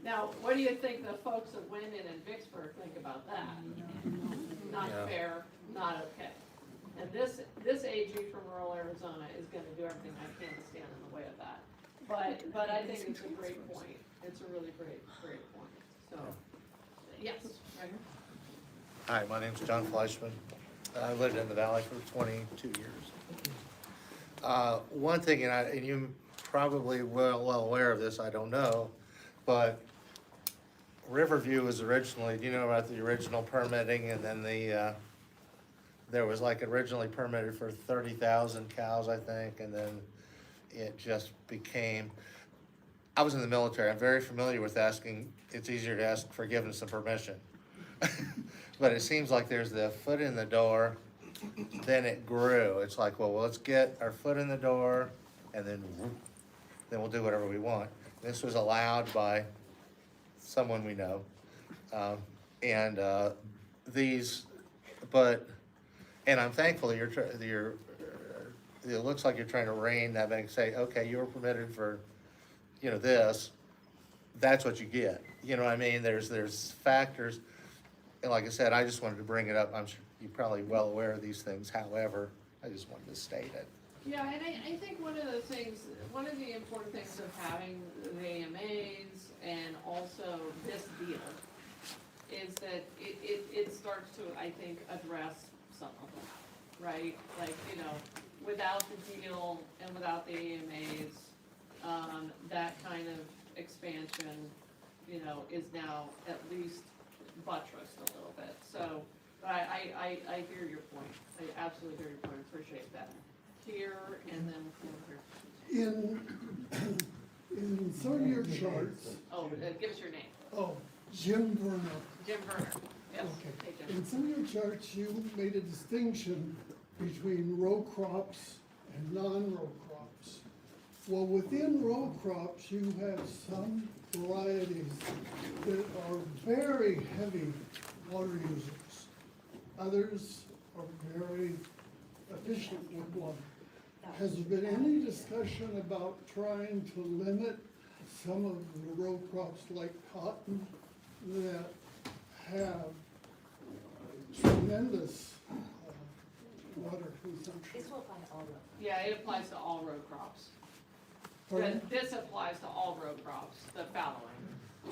Now, what do you think the folks of Wyndon and Vicksburg think about that? Not Yeah. fair, not okay. And this AG from rural Arizona is gonna do everything I can to stand in the way of that. But I think it's a great point. It's a really great point. So, yes, right here. Hi, my name's John Fleischman. I lived in the valley for 22 years. One thing, and you probably well aware of this, I don't know, but Riverview was originally, do you know about the original permitting, and then there was like originally permitted for 30,000 cows, I think, and then it just became, I was in the military, I'm very familiar with asking, it's easier to ask forgiveness than permission. But it seems like there's the foot in the door, then it grew. It's like, well, let's get our foot in the door, and then we'll do whatever we want. This was allowed by someone we know. And I'm thankful it looks like you're trying to rein that back and say, okay, you were permitted for, this, that's what you get. You know what I mean? There's factors. And like I said, I just wanted to bring it up. I'm sure you're probably well aware of these things. However, I just wanted to state it. Yeah, and I think one of the important things of having the AMAs and also this deal is that it starts to, I think, address some of them, right? Like, without the deal and without the AMAs, that kind of expansion, is now at least buttressed a little bit. So, I hear your point. I absolutely hear your point. Appreciate that. Here and then here. In some of your charts. Oh, give us your name. Oh, Jim Verner. Jim Verner. Yes. Okay. Hey, Jim. In some of your charts, you made a distinction between row crops and non-row crops. Well, within row crops, you have some varieties that are very heavy water users. Others are very efficient with water. Has there been any discussion about trying to limit some of the row crops like cotton that have tremendous water consumption? This will apply to all row. Yeah, it applies to all row crops. Pardon? This applies to all row crops, the fallowing.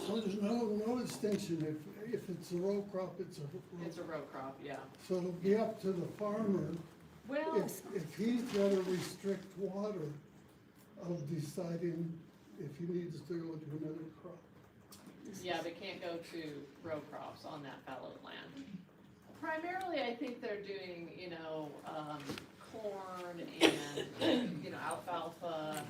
So there's no distinction, if it's a row crop, it's a row. It's a row crop, yeah. So it'll be up to the farmer, Well, if he's gotta restrict water, of deciding if he needs to go to another crop. yeah, they can't go to row crops on that fallowed land. Primarily, I think they're doing, corn and, alfalfa,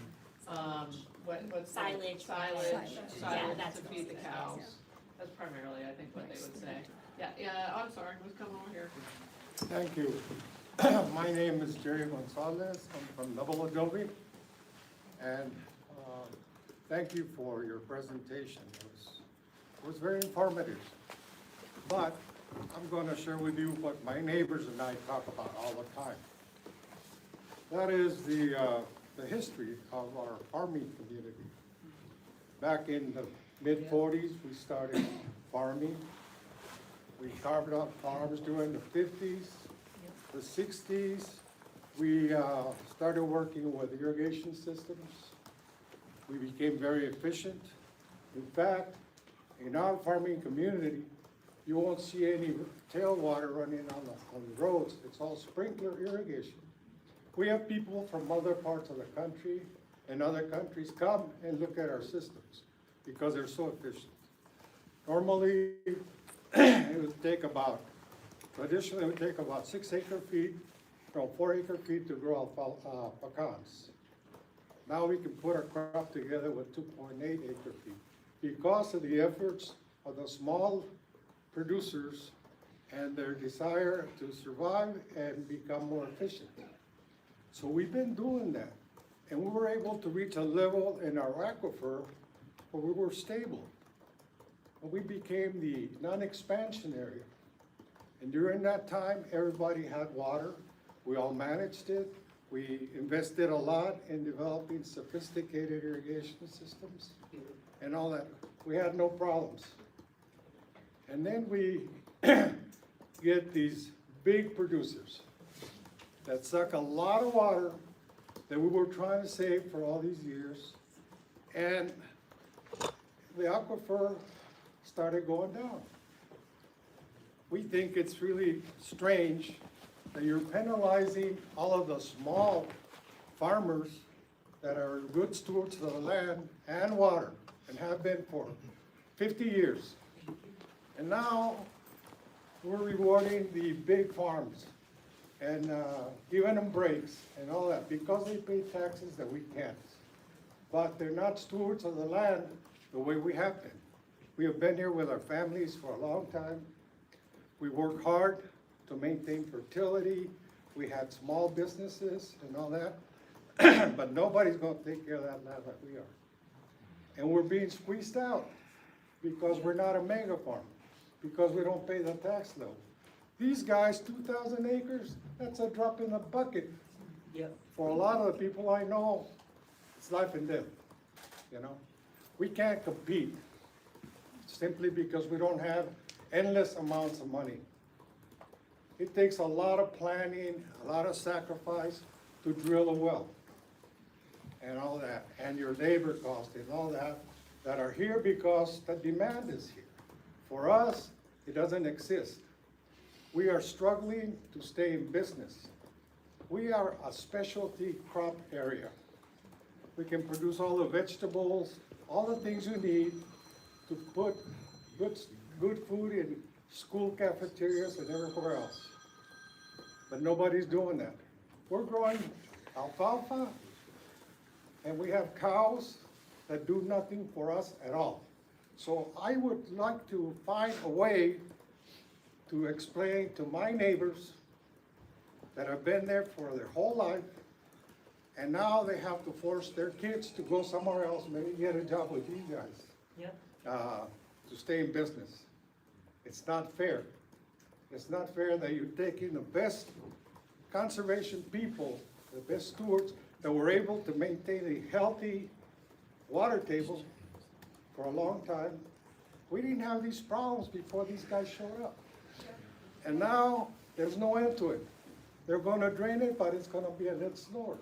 what's the- Silage. Silage Yeah, that's to what feed the it is, cows. yeah. That's primarily, I think, what they would say. Yeah, I'm sorry, who's coming over here? Thank you. My name is Jerry Gonzalez. I'm from Double Adobe. And thank you for your presentation. It was very informative. But I'm going to share with you what my neighbors and I talk about all the time. That is the history of our farming community. Back in the mid-40s, we started farming. We carved out farms during the 50s, the 60s. We started working with irrigation systems. We became very efficient. In fact, in our farming community, you won't see any tailwater running on the roads. It's all sprinkler irrigation. We have people from other parts of the country and other countries come and look at our systems because they're so efficient. Normally, it would take about, traditionally it would take about 6 acre feet, from 4 acre feet to grow pecans. Now we can put our crop together with 2.8 acre feet because of the efforts of the small producers and their desire to survive and become more efficient. So we've been doing that. And we were able to reach a level in our aquifer where we were stable. And we became the non-expansion area. And during that time, everybody had water. We all managed it. We invested a lot in developing sophisticated irrigation systems and all that. We had no problems. And then we get these big producers that suck a lot of water that we were trying to save for all these years. And the aquifer started going down. We think it's really strange that you're penalizing all of the small farmers that are good stewards of the land and water and have been for 50 years. And now we're rewarding the big farms and giving them breaks and all that because they pay taxes that we can't. But they're not stewards of the land the way we have been. We have been here with our families for a long time. We work hard to maintain fertility. We had small businesses and all that. But nobody's gonna take care of that land like we are. And we're being squeezed out because we're not a mega farm, because we don't pay the tax level. These guys, 2,000 acres, that's a drop in the bucket. Yep. For a lot of the people I know, it's life and death, you know? We can't compete simply because we don't have endless amounts of money. It takes a lot of planning, a lot of sacrifice to drill a well and all that, and your labor cost and all that, that are here because the demand is here. For us, it doesn't exist. We are struggling to stay in business. We are a specialty crop area. We can produce all the vegetables, all the things you need to put good food in school cafeterias and everywhere else. But nobody's doing that. We're growing alfalfa, and we have cows that do nothing for us at all. So I would like to find a way to explain to my neighbors that have been there for their whole life, and now they have to force their kids to go somewhere else, maybe get a job with you guys. Yep. To stay in business. It's not fair. It's not fair that you're taking the best conservation people, the best stewards, that were able to maintain a healthy water table for a long time. We didn't have these problems before these guys showed up. And now, there's no end to it. They're gonna drain it, but it's gonna be a little slower.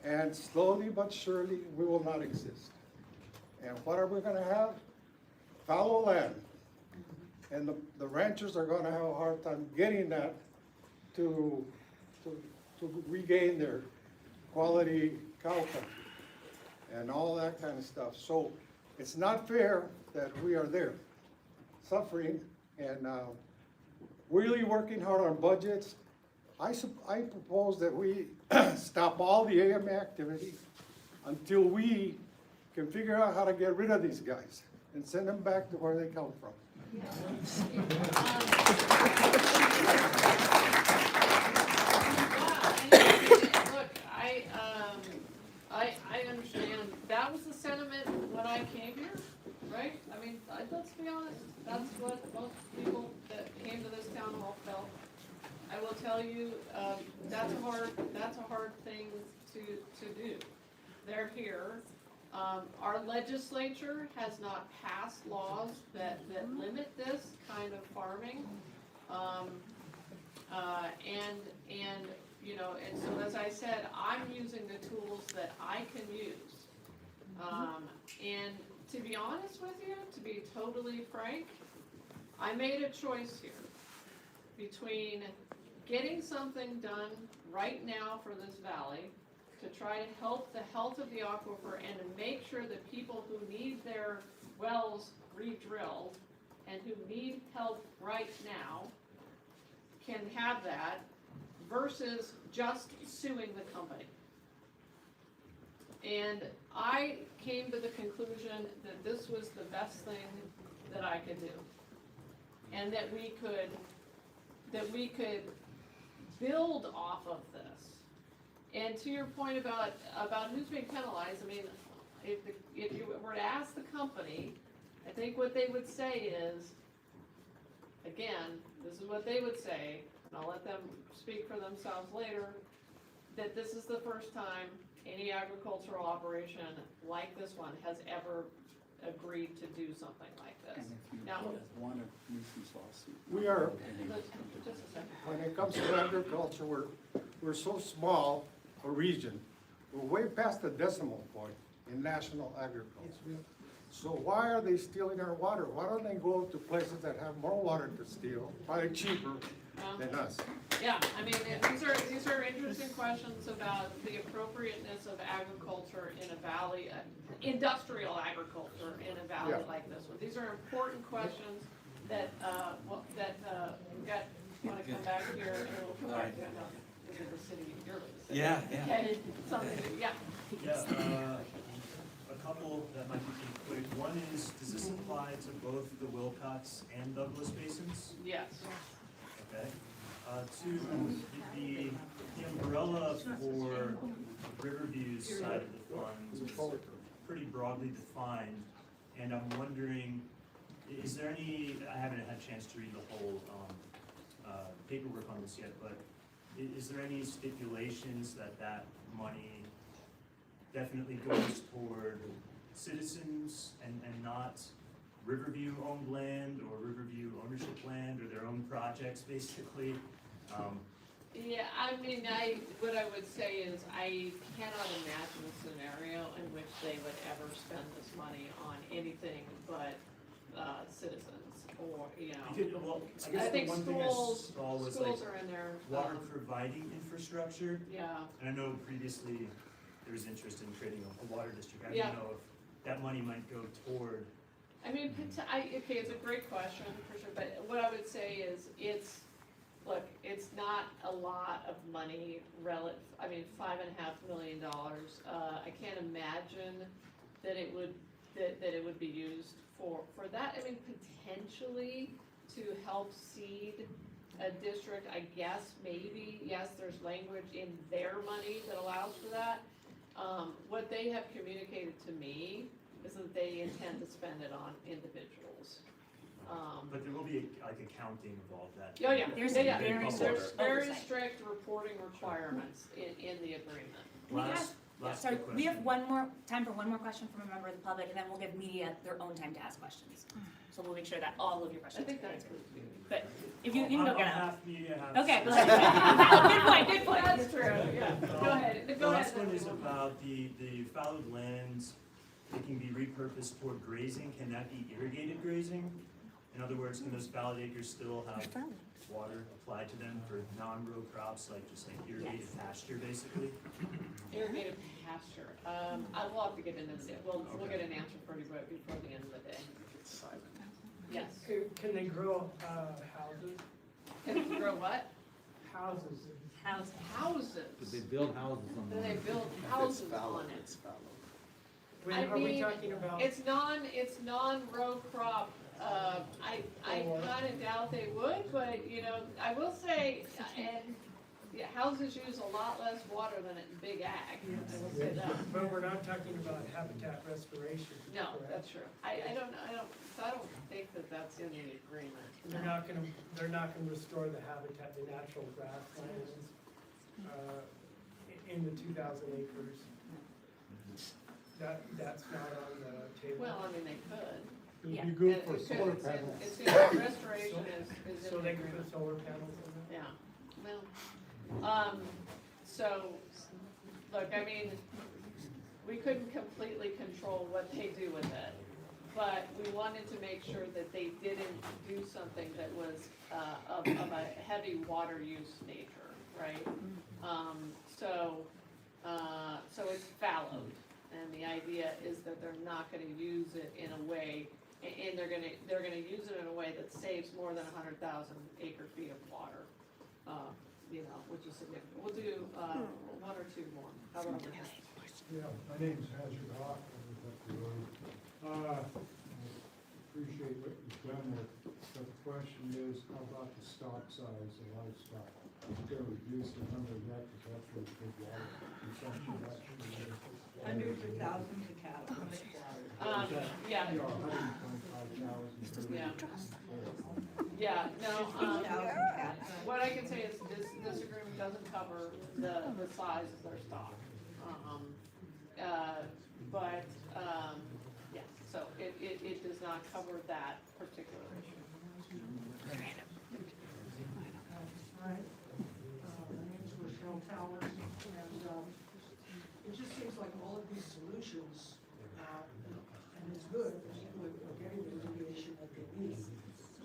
And slowly but surely, we will not exist. And what are we gonna have? Fallow land. And the ranchers are gonna have a hard time getting that to regain their quality cow country and all that kind of stuff. So it's not fair that we are there suffering and really working hard on budgets. I propose that we stop all the AMA activity until we can figure out how to get rid of these guys and send them back to where they come from. Look, I understand, that was the sentiment when I came here, right? I mean, let's be honest, that's what most people that came to this town hall felt. I will tell you, that's a hard thing to do. They're here. Our legislature has not passed laws that limit this kind of farming. And you know, and so as I said, I'm using the tools that I can use. And to be honest with you, to be totally frank, I made a choice here between getting something done right now for this valley to try to help the health of the aquifer and to make sure that people who need their wells re-drilled and who need help right now can have that, versus just suing the company. And I came to the conclusion that this was the best thing that I could do. And that we could build off of this And to your point about who's being penalized, I mean, if you were to ask the company, I think what they would say is, again, this is what they would say, and I'll let them speak for themselves later, that this is the first time any agricultural operation like this one has ever agreed to do something like this. And if you Now, want a nuisance lawsuit. We are, just a second. when it comes to agriculture, we're so small a region. We're way past the decimal point in national agriculture. So why are they stealing our water? Why don't they go to places that have more water to steal, probably cheaper than us? Yeah, I mean, these are interesting questions about the appropriateness of agriculture in a valley, industrial agriculture in a valley Yeah. like this one. These are important questions that, we've got, wanna come back here and we'll come back to the city, you're the city. Yeah. Okay, something, yeah. Yeah, a couple that might be quick. One is, does this apply to both the Wilcox and Douglas basins? Yes. Okay. Two, the umbrella for Riverview's side of the funds is pretty broadly defined, and I'm wondering, is there any, I haven't had a chance to read the whole paperwork on this yet, but is there any stipulations that money definitely goes toward citizens and not Riverview-owned land or Riverview ownership land or their own projects, basically? Yeah, I mean, what I would say is I cannot imagine a scenario in which they would ever spend this money on anything but citizens or, you know. Well, I I guess the think one thing I schools, saw was schools like are in there. water providing infrastructure. Yeah, And I know previously there was interest in creating a water district. I Yeah. don't know if that money might go toward. I mean, okay, it's a great question, for sure, but what I would say is, look, it's not a lot of money relative, I mean, $5.5 million. I can't imagine that it would be used for that. I mean, potentially to help seed a district, I guess, maybe, yes, there's language in their money that allows for that. What they have communicated to me is that they intend to spend it on individuals. But there will be like accounting involved that. Oh, yeah, There's yeah, very there's strict very oversight. strict reporting requirements in the agreement. Can we Last Sorry, quick we have question. time for one more question from a member of the public, and then we'll give media their own time to ask questions. So we'll make sure that all of your I questions think are that's answered. good. But if you can go I'm get out. half media, half. Okay, citizen. good point. That's true, yeah. Go ahead, The go ahead. last one is about the fallowed lands, it can be repurposed toward grazing, can that be irrigated grazing? In other words, can those fallowed acres still have water applied to them for non-row crops, like just like irrigated pasture, basically? Irrigated pasture, I will have to get into it, we'll get an answer for you before the end of the day. Yes. Can they grow, houses? Can it grow what? Houses. Houses. Did they build houses on Do the they land? build If it's houses fallow, on it? it's fallow. I Are we mean, talking about? it's non-row crop, I kinda doubt they would, but, you know, I will say, and, yeah, houses use a lot less water than in big ag, I will say that. But we're not talking about habitat restoration. No, correct? that's true, I don't think that that's in the agreement. They're not gonna restore the habitat, the natural grasslands, in the 2,000 acres. That's not on the table. Well, I mean, they could. It'd be good for It could. solar It's- panels. it's restoration is in So the they can agreement. put solar panels in there? Yeah, well, so, look, I mean, we couldn't completely control what they do with it, but we wanted to make sure that they didn't do something that was, of a heavy water use nature, right? So it's fallowed, and the idea is that they're not gonna use it in a way, and they're gonna use it in a way that saves more than 100,000 acre feet of water. You know, which is significant. We'll do, one or two more. How about over here? Yeah, my name's Hazard Hawk, I live up the road. Appreciate what you've done with question is, how about the stock size of livestock? They're reducing the number of that, because that's where the big water consumption actually is. Hundreds of thousands of cattle. Yeah. You know, 125,000. Yeah. Yeah, no, what I can say is this agreement doesn't cover the size of their stock. Yeah, so it does not cover that particular issue. All right. My name is Rochelle Towers, and it just seems like all of these solutions, and it's good, we're getting the remediation that they need,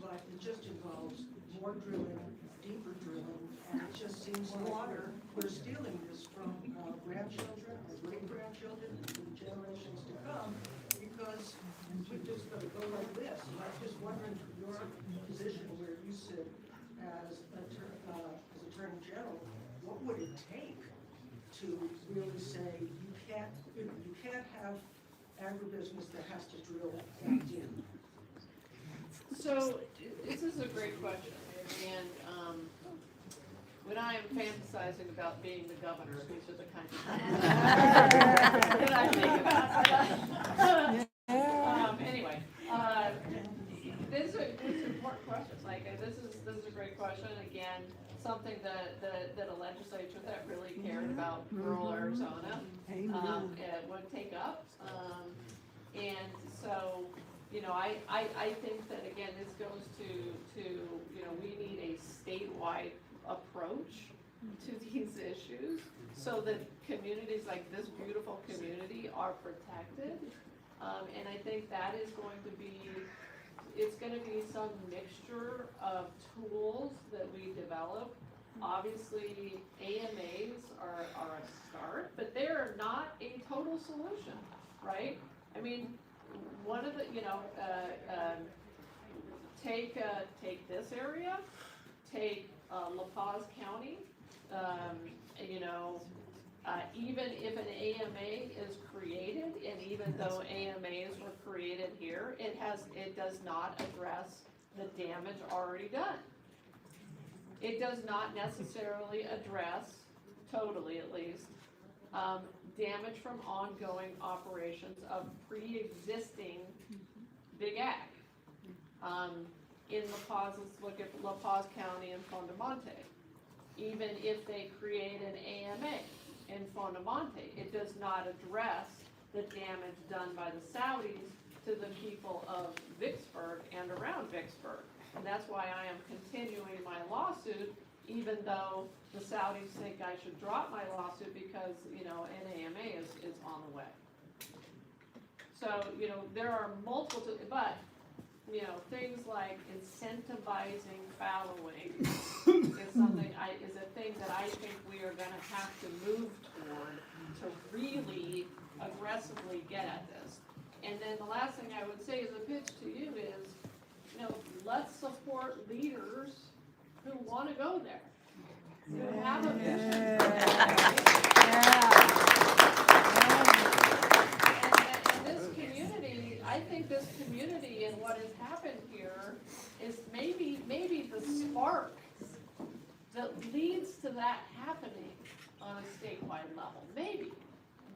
but it just involves more drilling, deeper drilling, and it just seems water, we're stealing this from grandchildren, or great-grandchildren, and generations to come, because we're just gonna go like this. And I'm just wondering, from your position where you sit as Attorney General, what would it take to really say you can't have agribusiness that has to drill that deep? So, this is a great question, and, when I am fantasizing about being the governor, these are the kinds of things that I think about. Anyway, this is an important question, like, this is a great question, again, something that a legislature that really cared about rural Arizona, would take up, and so, you know, I think that, again, this goes to, you know, we need a statewide approach to these issues so that communities like this beautiful community are protected. And I think that is going to be, it's going to be some mixture of tools that we develop. Obviously, AMAs are a start, but they are not a total solution, right? I mean, one of the, you know, take this area, take La Paz County, you know, even if an AMA is created, and even though AMAs were created here, it does not address the damage already done. It does not necessarily address, totally at least, damage from ongoing operations of pre-existing big ag. In La Paz, let's look at La Paz County and Fondamonte. Even if they create an AMA in Fondamonte, it does not address the damage done by the Saudis to the people of Vicksburg and around Vicksburg. And that's why I am continuing my lawsuit, even though the Saudis think I should drop my lawsuit because, you know, an AMA is on the way. So, you know, there are multiple, but, you know, things like incentivizing fallowing is something is a thing that I think we are gonna have to move toward to really aggressively get at this. And then the last thing I would say as a pitch to you is, you know, let's support leaders who wanna go there, who have a vision. And this community, I think this community and what has happened here is maybe the spark that leads to that happening on a statewide level. Maybe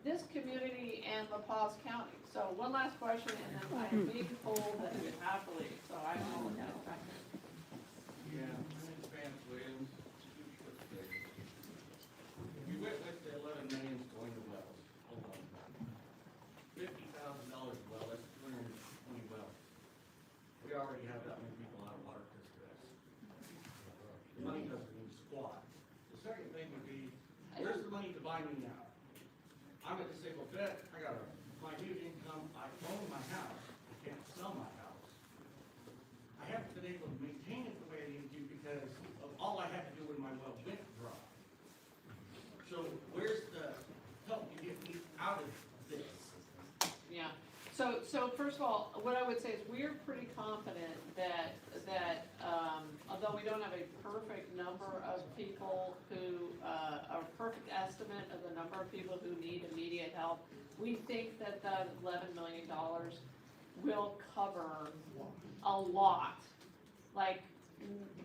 this community and La Paz County. So one last question, and then I am being told that we have to leave, so I apologize. Yeah, my name's Vance Williams. We witnessed the 11 million going to wells alone. $50,000 a well, that's 220 wells. We already have that many people out of water because of this. The money doesn't mean squat. The second thing would be, where's the money to buy me now? I'm a disabled vet, I got my huge income, I own my house, I can't sell my house. I haven't been able to maintain it the way I need to because of all I had to do when my well went dry. So where's the help to get me out of this? Yeah, so first of all, what I would say is we're pretty confident that although we don't have a perfect number of people who, a perfect estimate of the number of people who need immediate help, we think that the $11 million will cover a lot like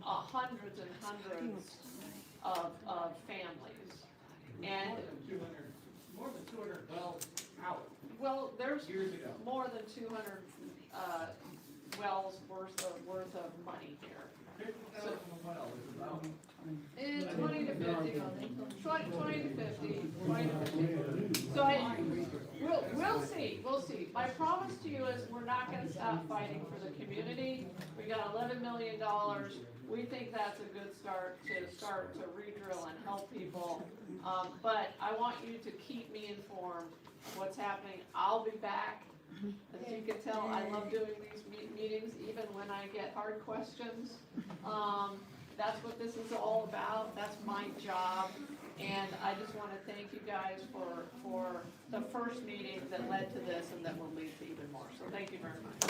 hundreds and hundreds of families. And, More than 200 wells out. well, there's Years ago. more than 200, wells worth of money here. 50,000 wells is about. 20 to 50, 20 to 50, 20 to 50. So we'll see. My promise to you is we're not gonna stop fighting for the community. We got $11 million. We think that's a good start to re-drill and help people. But I want you to keep me informed of what's happening. I'll be back. As you can tell, I love doing these meetings, even when I get hard questions. That's what this is all about. That's my job. And I just want to thank you guys for the first meeting that led to this and that will lead to even more. So thank you very much.